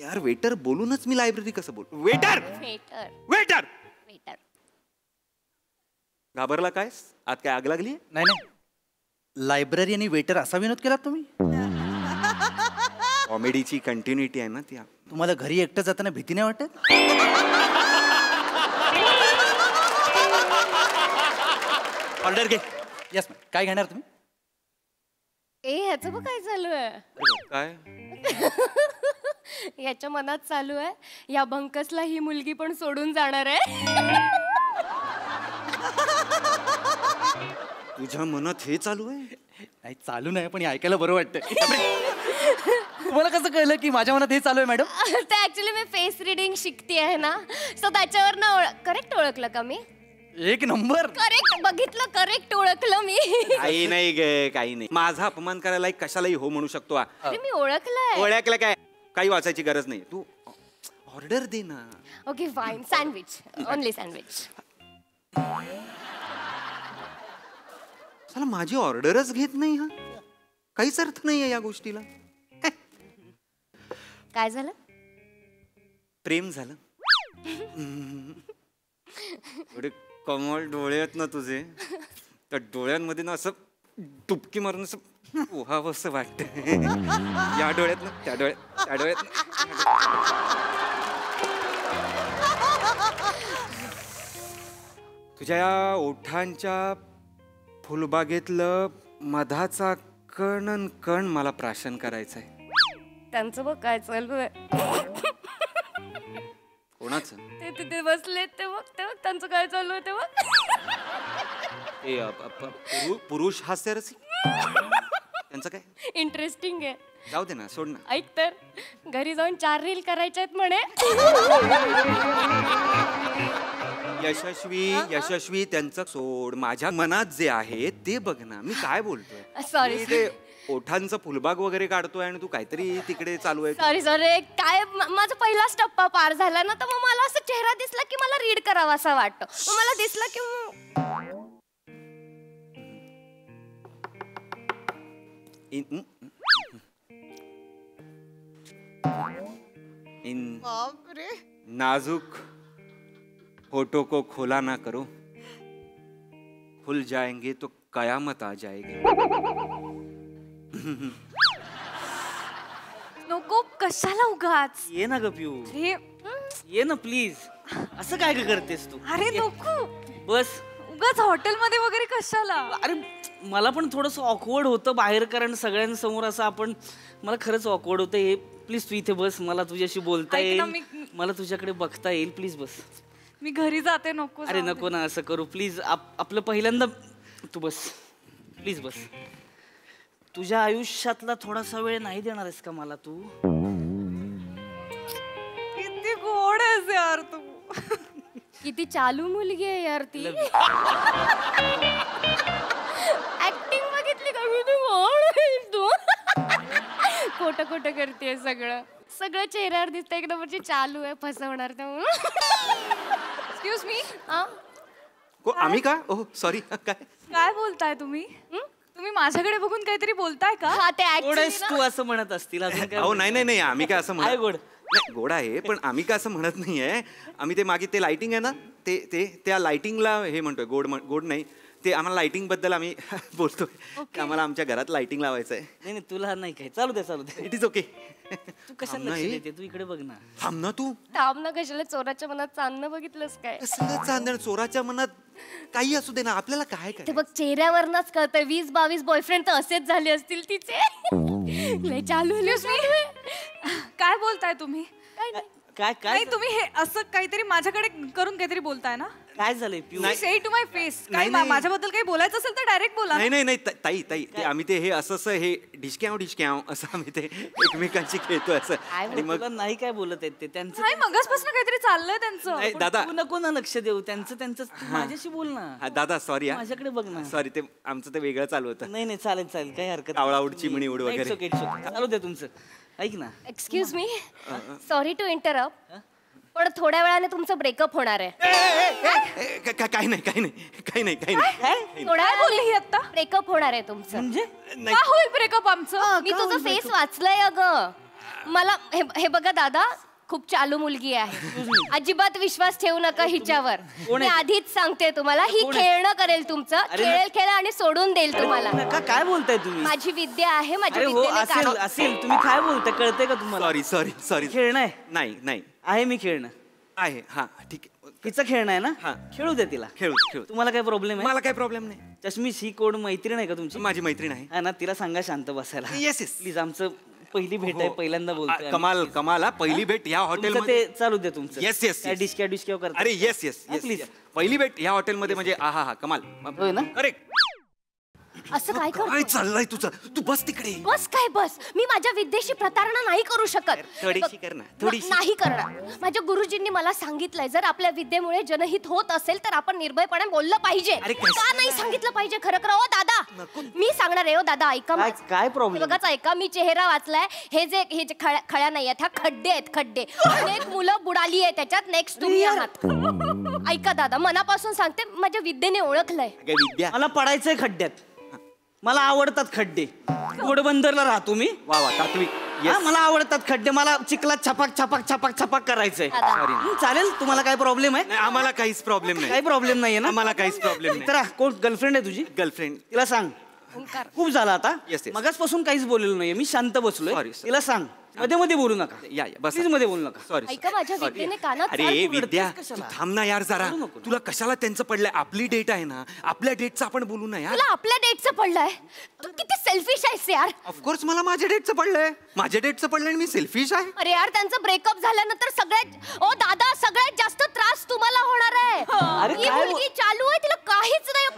यार वेटर बोलूनच मी लायब्ररी कसं बोल. वेटर. घाबरला कायस? आत काय आग लागली? नाही लायब्ररी आणि वेटर असा विनोद केला तुम्ही? कॉमेडीची कंटिन्युटी आहे ना ती. तुम्हाला घरी एकटं जाताना भीती नाही वाटत? ऑर्डर घे. Yes ma'am. काय घेणार तुम्ही? ह्याचं बघ काय चालू आहे. काय याच्या मनात चालू आहे, या बंकसला ही मुलगी पण सोडून जाणार आहे. तुझ्या मनात हे चालू आहे? नाही चालू नाही, पण ऐकायला बरं वाटतं. तुम्हाला कसं कळलं की माझ्या मनात हे चालू आहे मॅडम? ते ऍक्च्युली मी फेस रिडिंग शिकते आहे ना, सो त्याच्यावर ना करेक्ट ओळखलं का मी? एक नंबर. करेक्ट बघितलं, करेक्ट ओळखलं मी. काही नाही गे, काही नाही. माझा अपमान करायला कशालाही हो म्हणू शकतो. अरे मी ओळखलंय. ओळखलं काय? काही वाचायची गरज नाही. तू ऑर्डर दे ना. Okay fine. Sandwich, only sandwich. चला माझी ऑर्डरच घेत नाही. हा काहीच अर्थ नाहीये या गोष्टीला. काय झालं? प्रेम झालं. एवढे कमळ डोळे आहेत ना तुझे, त्या डोळ्यांमध्ये ना असं डुबकी मारून असं पोहावं असं वाटत. या डोळ्यात ना त्या डोळ्यात, त्या डोळ्यात. तुझ्या या ओठांच्या फुलबागेतलं मधाचा कण कण मला प्राशन करायचंय. त्यांचं बघ काय चालू आहे. कोणाचं? ते तिथे बसले ते बघ, ते बघ त्यांचं काय चालू आहे ते बघ. पुरुष हास्यरसिक त्यांचं काय इंटरेस्टिंग आहे. जाऊ दे ना, सोड ना. ऐक तर, घरी जाऊन 4 रील करायच्या आहेत म्हणे. यशस्वी त्यांचं सोड. माझ्या मनात जे आहे ते बघ ना. मी काय बोलतोय? सॉरी. ते ओठांचा फुलबाग वगैरे काढतोय आणि तू काहीतरी तिकडे चालू आहे. Sorry sorry. काय माझा पहिलाच टप्पा पार झाला ना, तर मग मला असं चेहरा दिसला की मला रीड करावा असं वाटतं. मग मला दिसलं की नाजुक होठों को खोला ना करो, खुल जाएंगे तो कयामत आ जाएगी. नको, कशाला उगाच. ये ना ग पिऊ, ये ना प्लीज. असं काय ग करतेस तू? अरे नको, बस. उगाच हॉटेलमध्ये वगैरे कशाला. अरे मला पण थोडस ऑकवर्ड होतं बाहेर, कारण सगळ्यांसमोर असं आपण, मला खरंच ऑकवर्ड होतं. हे प्लीज तू इथे बस, मला तुझ्याशी बोलता येईल, मला तुझ्याकडे बघता येईल. प्लीज बस. मी घरी जाते. नको. अरे नको ना असं करू प्लीज. आपलं पहिल्यांदा तू बस, प्लीज बस. तुझ्या आयुष्यातला थोडासा वेळ नाही देणार आहेस का मला तू? किती गोड आहेस यार तू. किती चालू मुलगी आहे यार ती. ऍक्टिंग बघितली का? किती गोड आहेस तू. खोटं खोटं करतेय सगळं. सगळं चेहऱ्यावर दिसतं एकदम चालू आहे, फसवणार त्यामुळे. Excuse me. आम्ही का? Oh sorry. काय बोलताय तुम्ही? तुम्ही माझ्याकडे बघून काहीतरी बोलताय का? हा ते तू असं म्हणत असतील. अहो नाही आम्ही काय असं म्हणत. गोड गोड आहे, पण आम्ही काय असं म्हणत नाहीये. आम्ही ते मागे ते लाइटिंग आहे ना, ते त्या लाइटिंगला हे म्हणतोय. गोड नाही, ते आम्हाला लाइटिंग बद्दल आम्ही बोलतोय. आम्हाला आमच्या घरात लाइटिंग लावायचं आहे. नाही तुला नाही काय, चालू दे. It is okay. तू कशाला लक्ष देते? तू इकडे बघ ना. थांब ना तू. थांब ना. कशाला चोराच्या मनात चांदणं बघितलंस काय? चांदण चोराच्या मनात काही असू दे ना, आपल्याला काय ते बघ चेहऱ्यावरनच कळतंय. 20-22 बॉयफ्रेंड तर असेच झाले असतील तिचे. लय चालू. काय बोलताय तुम्ही? काय नाही, तुम्ही हे असं काहीतरी माझ्याकडे करून काहीतरी बोलताय ना. काय झालंय पिऊ? से टू माय फेस. माझ्याबद्दल काही बोलायचं असेल तर डायरेक्ट बोला. नाही ताई ते आम्ही ते हे असं हे डिशक्याव असं आम्ही ते एकमेकांची खेळतो असं. आणि मग नाही काय बोलत आहेत ते त्यांचं. नाही, मगासपासून काहीतरी चाललंय त्यांचं. दादा तू नको ना लक्ष देऊ. त्यांचं माझ्याशी बोल ना. दादा सॉरी. माझ्याकडे बघ ना. सॉरी, ते आमचं ते वेगळं चालू होतं. नाही चालेल काही हरकत. आवळा उड चिमणी उड वगैरे चालू दे तुमचं. ऐक ना. Excuse me, sorry to interrupt, पण थोड्या वेळाने तुमचं ब्रेकअप होणार आहे. काही नाही. थोड्या बोलली आता. ब्रेकअप होणार आहे तुमचं. म्हणजे का होईल ब्रेकअप आमचं? मी तुझं फेस वाचलंय अगं. मला हे बघा दादा, खूप चालू मुलगी आहे. अजिबात विश्वास ठेवू नका हिच्यावर. मी आधीच सांगते तुम्हाला, ही खेळणं करेल तुमचं. खेळ आणि सोडून देईल तुम्हाला. काय बोलताय तुम्ही? माझी विद्या आहे, माझ्या विद्येने असेल. तुम्ही काय बोलताय कळतंय का तुम्हाला? सॉरी. खेळणं आहे? नाही आहे. मी खेळणं आहे. हा ठीक आहे. तिचं खेळणं आहे ना. हा, खेळू दे तिला. खेळू. तुम्हाला काय प्रॉब्लेम आहे? मला काय प्रॉब्लेम नाही. चष्मीश ही कोण मैत्रीण आहे का तुमची? माझी मैत्रीण आहे ना. तिला सांगा शांत बसायला. Yes please. आमचं पहिली भेट आहे, पहिल्यांदा बोलतोय. कमाल. पहिली भेट या हॉटेलमध्ये. ते चालू दे तुमचं. येस. डिस्क्या करता. अरे येस. प्लीज. पहिली भेट या हॉटेलमध्ये म्हणजे हा कमाल. होय ना. करेक्ट. असं काय करतो? काय चाललंय तुझं? तू बस तिकडे. बस काय बस? मी माझ्या विद्येशी प्रतारणा नाही करू शकत. थोडीशी कर ना, थोडीशी. नाही करणार. माझ्या गुरुजींनी मला सांगितलंय जर आपल्या विद्येमुळे जनहित होत असेल तर आपण निर्भयपणे बोललं पाहिजे. का नाही सांगितलं पाहिजे खरं खरं? ओ दादा, मी सांगणार आहे. ओ दादा ऐका माझं. काय प्रॉब्लेम? बघाच ऐका, मी चेहरा वाचलाय. हे जे खळ्या नाही आहेत, ह्या खड्डे आहेत, खड्डे. अनेक मुलं बुडाली आहे त्याच्यात. नेक्स्ट तुम्ही आहात. ऐका दादा, मनापासून सांगते, माझ्या विद्येने ओळखलंय. मला पडायचंय खड्ड्यात. मला आवडतात खड्डे. घोडबंदरला राहतो मी. वा वा, तात्विक. मला आवडतात खड्डे. मला चिखलात छपाक छपाक छपाक छपाक करायचंय. चालेल? तुम्हाला काय प्रॉब्लेम आहे? आम्हाला काहीच प्रॉब्लेम नाही. काही प्रॉब्लेम नाहीये ना? आम्हाला काहीच प्रॉब्लेम नाही. तर कोण गर्लफ्रेंड आहे तुझी? गर्लफ्रेंड. तिला सांग. खूप झालं आता. मगाचपासून काहीच बोललेलो नाहीये मी. शांत बसलोय. तिला सांग मध्ये मध्ये बोलू नका. या बस प्लीज मध्ये बोलू नका. सॉरी. ऐका, माझ्या विद्येने कानात अरे विद्या, तू थांब ना यार जरा. तुला कशाला त्यांचं पडलंय? आपली डेट आहे ना, आपल्या डेटचं आपण बोलू ना यार. तुला आपल्या डेटचं पडलंय? तू किती सेल्फिश आहेस यार. ऑफकोर्स मला माझ्या डेटचं पडलंय. माझ्या डेटचं पडलंय आणि मी सेल्फिश आहे. अरे यार, त्यांचं ब्रेकअप झाल्यानंतर सगळ्यात, ओ दादा, सगळ्यात जास्त त्रास तुम्हाला होणार आहे. ही मुलगी चालू आहे, तिला काहीच नाही.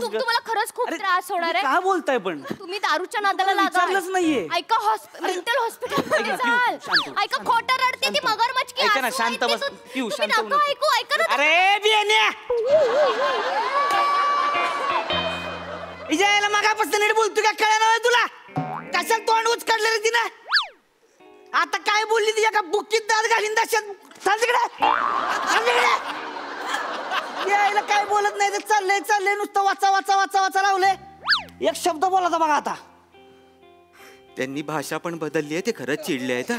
तुम्हाला खरंच खूप त्रास होणार आहे. काय बोलताय पण? तुम्ही दारूच्या नादाला लागालच नाहीये. ऐका, मेंटल हॉस्पिटल जाल. ऐका, खोटं रडते ती मगरमच्छ की. ऐका ना, शांत बस. पिऊ, शांत बस. ऐकू, ऐका ना. अरे बियाण्या, इजायला मगापासून नीट बोलतो का? कळलं नाही तुला? कशाला तोंड उचकाडलं रे तिनं? आता काय बोलली ती? एका बुक्कीत दात घालीन दशात. यायला काय बोलत नाही. चाललंय चाललंय नुसतं वाचा वाचा वाचा वाचा लावलंय. एक शब्द बोलायचा बघा आता. त्यांनी भाषा पण बदलली आहे. ते खरंच चिडले आहेत.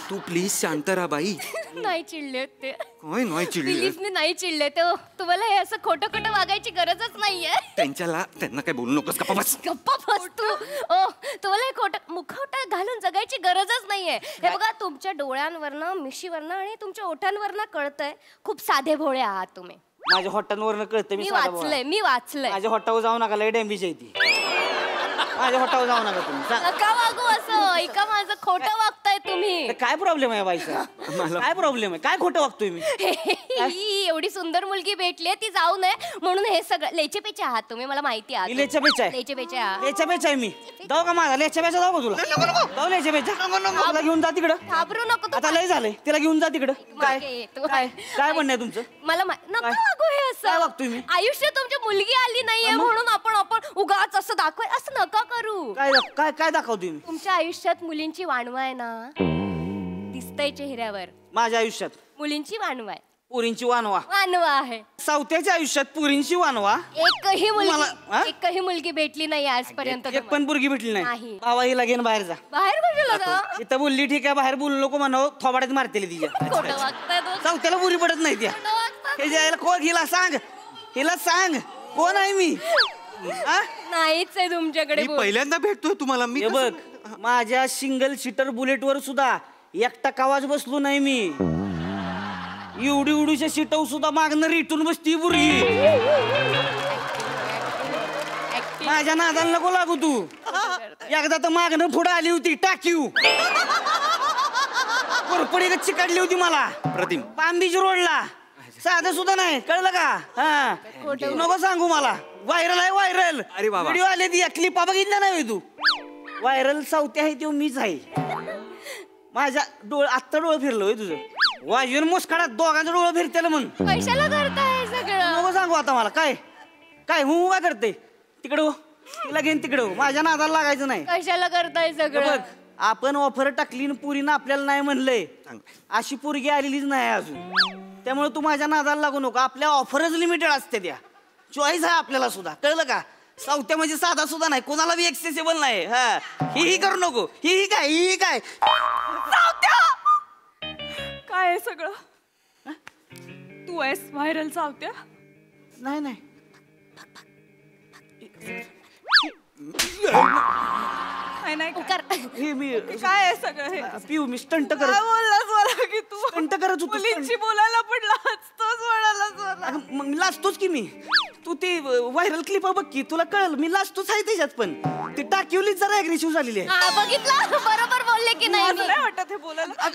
तू प्लीज शांत राहा बाई. नाही चिडले ते. काय नाही चिडले? प्लीज मी नाही चिडले. तुम्हाला हे असं खोटं खोटं वागायची गरजच नाहीये. त्यांना काय बोलू नकोस. गप्पा बस. गप्पा बस तू. तुम्हाला हे खोटं मुखवटा घालून जगायची गरजच नाहीये. हे बघा, तुमच्या डोळ्यांवरनं, मिशीवरनं आणि तुमच्या ओठांवरनं कळतंय खूप साधे भोळे आहात तुम्ही. माझ्या हॉटांवरनं कळतं. मी वाचलंय. माझ्या हॉटावर जाऊ नका. लय डॅम्बिज आहे ती. माझ्या हॉटावर जाऊ नका तुम्ही. नका वागू असं. ऐका, माझं खोटं वागताय तुम्ही. काय प्रॉब्लेम आहे बाईचा? काय प्रॉब्लेम आहे? काय खोटं वागतोय मी? ही एवढी सुंदर मुलगी भेटली, ती जाऊ नये म्हणून हे सगळं. लेचेपेचे आहात तुम्ही, मला माहिती आहे. लेचेपेच आहे. लेचेपेचे आहात. लेचेपेच आहे मी. जाऊ का माझा लेचेपेचा? जाऊ का तुला? जाऊ लेचेपेचा. तिला घेऊन जा तिकडं. घाबरू नको. आता लय झालंय. तिला घेऊन जा तिकडं. काय म्हणणं आहे तुमचं? मला नका वागू हे असं. काय वागतोय मी? आयुष्य तुमची मुलगी आली नाहीये म्हणून आपण उगाच असं दाखवाय. असं नका करू. काय काय दाखवतोय मी? तुमच्या आयुष्यात मुलींची वाणवा आहे ना, दिसतंय चेहऱ्यावर. माझ्या आयुष्यात मुलींची वाणवा आहे. पुरींची वानवा आहे. सावत्याच्या आयुष्यात पुरींची वानवा. एकही मुलगी भेटली नाही आजपर्यंत. एक पण पुरगी भेटली नाही. बाबा हिला घेऊन बाहेर जा. बाहेर कशाला जा? इथं बोलली ठीक आहे, बाहेर बोलू नको म्हणावं. थोबाड्यात मारतेली तिच्या. सावत्याला पुरी पडत नाही त्या. हे जायला कोण? हिला सांग कोण आहे मी? नाहीच आहे तुमच्याकडे. पहिल्यांदा भेटतोय तुम्हाला मी. बघ, माझ्या सिंगल सीटर बुलेट वर सुद्धा एकटा कावाज बसलो नाही मी. एवढी एवढीच्या सीटवर सुद्धा मागणं रिटून बसती बुरगी. माझ्या नादाला नको लागू तू. एकदा तर मागणं पुढे आली होती टाकीव. कोरपडी गच्ची काढली होती मला. प्रतिम पामबीच रोडला. साधं सुद्धा नाही. कळलं का? हा, नको सांगू मला. व्हायरल आहे व्हायरल. अरे बाबा, व्हिडिओ आले ती क्लिपा बघितल्या नाही तू? व्हायरल सावते आहे तो मीच आहे. माझ्या आत्ता डोळं फिरलोय तुझं. वाजून मुस्काडात दोघांचं डोळं फिरतेलं म्हणून. पैशाला करताय सगळं. नको सांगू आता मला. काय काय हू का करते? तिकडं तिला घेऊन तिकडं. माझ्या नादाला लागायचं नाही. कशाला करताय सगळं? आपण ऑफर टाकली पुरीनं आपल्याला नाही म्हणलंय. अशी पोरगी आलेलीच नाही अजून. त्यामुळे तू माझ्या नादाला लागू नको. आपल्या ऑफरच लिमिटेड असते. त्या चॉईस आहे आपल्याला सुद्धा. कळलं का? सावत्या म्हणजे साधा सुद्धा नाही. कोणाला बी एक्सेसिबल नाही. हा, ही करू नको. ही काय सावत्या काय आहे सगळं? तू आहेस व्हायरल सावत्या? नाही नाही. काय आहे सगळं हे? पिऊ मी स्टंट करत. बोललास मला की तू स्टंट करत होतो. मुलींची बोलायला पण लाजतोच म्हणालास मला. मग लाजतोच की मी. तू ती व्हायरल क्लिप बघ की तुला कळलं मी लाजतोच आहे त्याच्यात पण ती टाकीवलीच जरा अग्रेसिव्ह झालेली आहे. बघितलं बरोबर बोलले की नाही मी? नाही वाटत हे बोलायला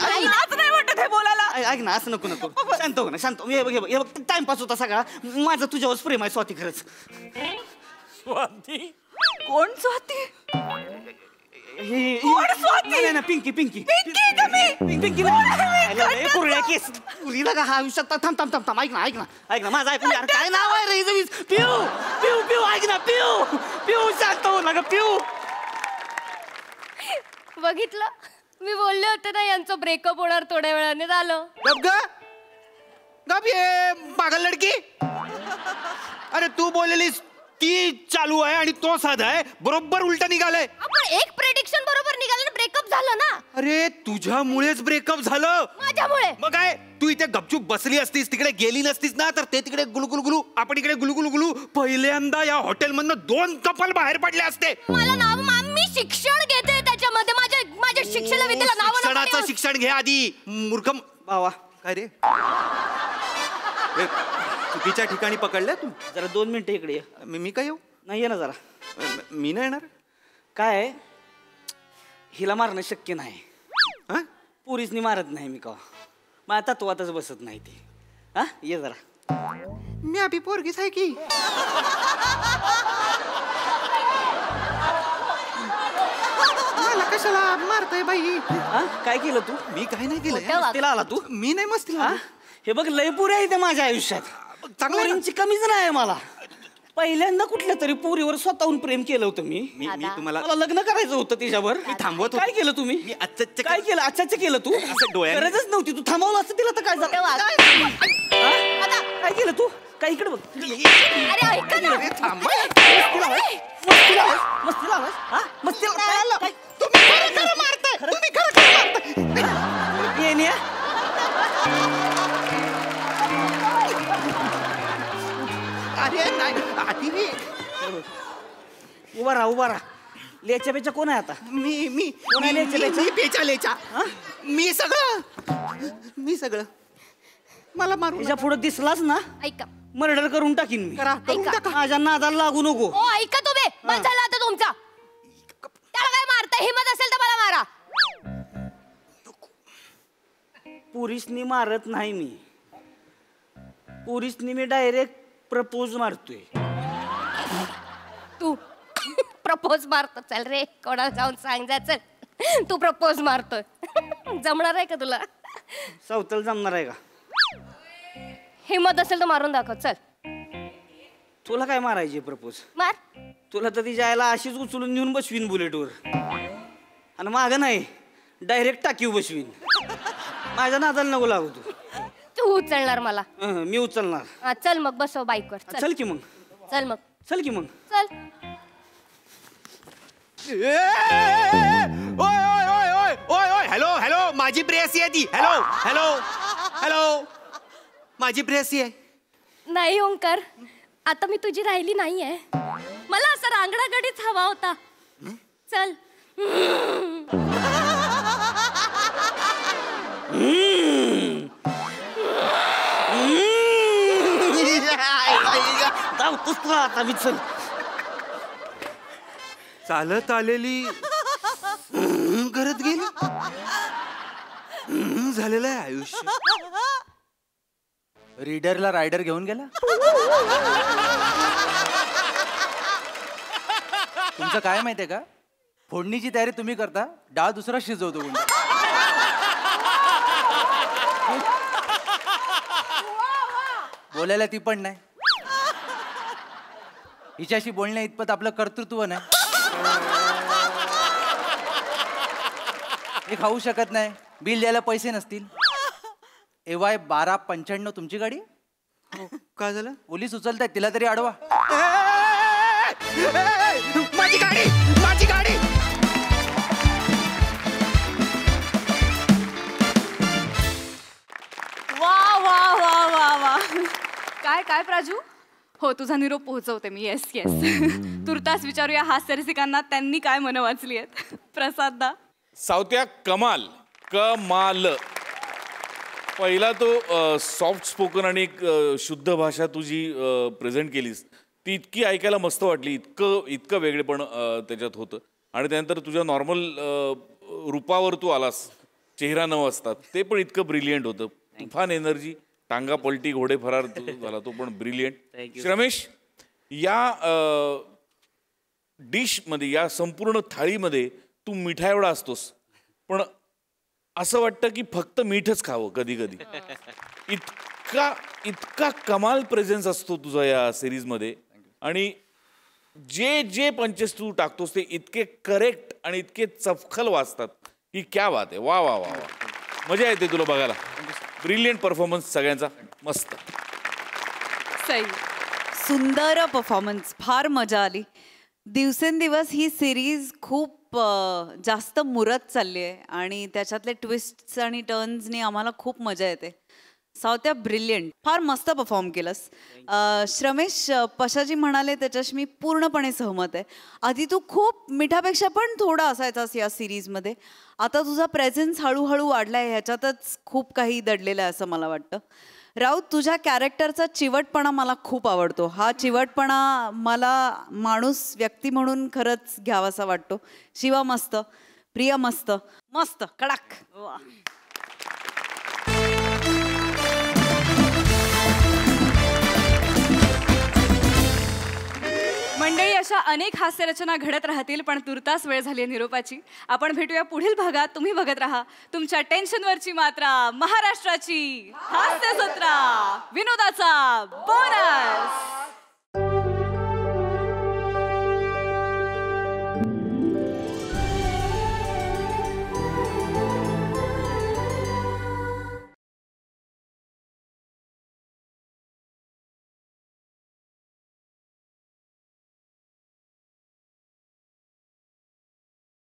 नाही वाटत हे बोलायला. ऐक ना असं नको शांत हो ना शांत हे बघ टाइमपास होता सगळा माझं तुझ्यावर प्रेम आहे स्वाती खरंच. स्वाती कोण स्वाती? नाही पिंकी पिंकी पिंकी पुरळ्या केस पुरीला का हा आयुष्यात थांब थांब थांब थांब ऐक ना माझं ऐकून यार काय नाव आहे रे पिऊ पिऊ पिऊ ऐक ना पिऊ पिऊ शांत हो ना ग पिऊ. बघितलं मी बोलले होते ना यांचं ब्रेकअप होणार थोड्या वेळाने झालं. गप ये पागल लडकी. अरे तू बोललेलीस ती चालू आहे आणि तो साधा आहे बरोबर उलटा निघालाय. आपण एक प्रेडिक्शन बरोबर निघालं ब्रेकअप झालं ना. अरे तुझ्यामुळेच ब्रेकअप झालं. माझ्यामुळे. मग काय तू इथे गपचूप बसली असतीस तिकडे गेली नसतीस ना तर ते तिकडे गुलगुलगुलू आपण इकडे गुलगुलगुलू पहिल्यांदा या हॉटेल मधनं 2 कपल बाहेर पडले असते. मला नाव मी शिक्षण घेते त्याच्यामध्ये माझ्या शिक्षण विद्येला नाव शिक्षणाचं शिक्षण घे आधी मूर्ख बाबा. काय रे चुकीच्या ठिकाणी पकडलं तू. जरा 2 मिनिटं इकडे ये. मी काय येऊ नाही ये ना जरा. मी नाही येणार. काय हिला मारणं शक्य नाही. पुरीसनी मारत नाही मी का माझ्या तत्वातच बसत नाही ती. हा ये जरा. मी अभि पोरगीच आहे की. मला कशाला मारताय बाई. काय केलं तू? मी काय नाही केलं. मस्तीला आला तू? मी नाही मस्तीला. हे बघ लय पुरे आहे ते माझ्या आयुष्यात. पोरींची कमीच नाही मला. पहिल्यांदा कुठल्या तरी पोरीवर स्वतःहून प्रेम केलं होतं मी तुम्हाला मला लग्न करायचं होतं तिच्यावर. मी थांबवत काय केलं तुम्ही? काय केलं? आजच्या केलं तू? गरजच नव्हती. तू थांबवलं असतं तिला तर काय झालं? काय केलं तू? काय इकडे बघ. अरे ऐका ना. उभा राहा. लेच्या बेच्या कोण आहे आता? मी कोण आहे लेच्या मी सगळं मला मारू. तिच्या पुढे दिसलाच ना ऐका मर्डर करून टाकीन मी. ऐका माझ्या नादाला लागू नको. ओ ऐका तुम्ही बस झालं आता तुमचा. त्याला काय मारता हिम्मत असेल तर मला मारा. पुरीसनी मारत नाही मी. पुरीसनी मी डायरेक्ट प्रपोज मारतोय. तू प्रपोज मारतो. चल रे कोणाला जाऊन सांग जा चल तू प्रपोज मारतोय. जमणार आहे का तुला? सावतल जमणार आहे का? हिम्मत असेल तर मारून दाखव चल. तुला काय मारायची प्रपोज? मार. तुला तर तिच्या आईला अशीच उचलून नेऊन बसवीन बुलेटवर आणि मागं नाही डायरेक्ट टाकीव बसवीन. माझ्या नादाला नको लागू तू. तू उचलणार मला? मी उचलणार. चल मग बसव बाईकवर. चल की मग. चल की मग. चल. ओय हॅलो माझी प्रेयसी आहे ती. हॅलो माझी प्रेयसी आहे. नाही ओंकार आता मी तुझी राहिली नाहीये. मला असा रांगडागडीच हवा होता. चल. चालत आलेली घरात गेली. झालेलं आहे आयुष्य. रीडरला रायडर घेऊन गेला. तुमचं काय माहितीये का? फोडणीची तयारी तुम्ही करता, डाळ दुसरा शिजवतो कोण. बोलायला ती पण नाही. हिच्याशी बोलण्या इतपत आपलं कर्तृत्व नाही. हे खाऊ शकत नाही. बिल द्यायला पैसे नसतील. AY 1295 तुमची गाडी. काय झालं? पोलीस उचलतायत तिला तरी अडवा. माझी गाडी. वा वा वा वा वा. काय प्राजू? हो तुझा निरोप पोहोचवते मी. येस तुर्तास विचारूया हास्य रसिकांना त्यांनी काय मनं वाचली आहेत. प्रसाद दा. सावत्या कमाल. पहिला तो सॉफ्ट स्पोकन आणि एक शुद्ध भाषा तुझी प्रेझेंट केलीस ती इतकी ऐकायला मस्त वाटली, इतकं वेगळेपण त्याच्यात होतं. आणि त्यानंतर तुझ्या नॉर्मल रूपावर तू आलास, चेहरा न असतात, ते पण इतकं ब्रिलियंट होतं. तुफान एनर्जी, टांगा पलटी घोडे फरार झाला तो पण ब्रिलियंट. रमेश, या डिशमध्ये, या संपूर्ण थाळीमध्ये तू मिठा एवढा असतोस, पण असं वाटतं की फक्त मीठच खावं कधी कधी. इतका कमाल प्रेझेन्स असतो तुझा या सिरीजमध्ये. आणि जे पंचेस तू टाकतोस ते इतके करेक्ट आणि इतके चपखल वाचतात की क्या बात आहे. वा वा वा वा, मजा येते तुला बघायला. ब्रिलियंट परफॉर्मन्स सगळ्यांचा, मस्त. सुंदर परफॉर्मन्स, फार मजा आली. दिवसेंदिवस ही सिरीज खूप जास्त मुरत चालली आहे आणि त्याच्यातले ट्विस्ट्स आणि टर्न्सनी आम्हाला खूप मजा येते. सावत्या ब्रिलियंट, फार मस्त परफॉर्म केलंस. श्रमेश, पशाजी म्हणाले त्याच्याशी मी पूर्णपणे सहमत आहे. आधी तू खूप मिठापेक्षा पण थोडा असायचास या सिरीजमध्ये. आता तुझा प्रेझेन्स हळूहळू वाढलाय, ह्याच्यातच खूप काही दडलेलं आहे असं मला वाटतं. राऊत, तुझ्या कॅरेक्टरचा चिवटपणा मला खूप आवडतो. हा चिवटपणा मला माणूस, व्यक्ती म्हणून खरंच घ्यावासा वाटतो. शिवा मस्त, प्रिया मस्त, मस्त कडक. मंडळी, अशा अनेक हास्यरचना घडत राहतील, पण तुर्तास वेळ झाली आहे निरोपाची. आपण भेटूया पुढील भागात. तुम्ही बघत राहा तुमच्या टेन्शनवरची मात्रा, महाराष्ट्राची हास्यजत्रा, विनोदाचा बोनस.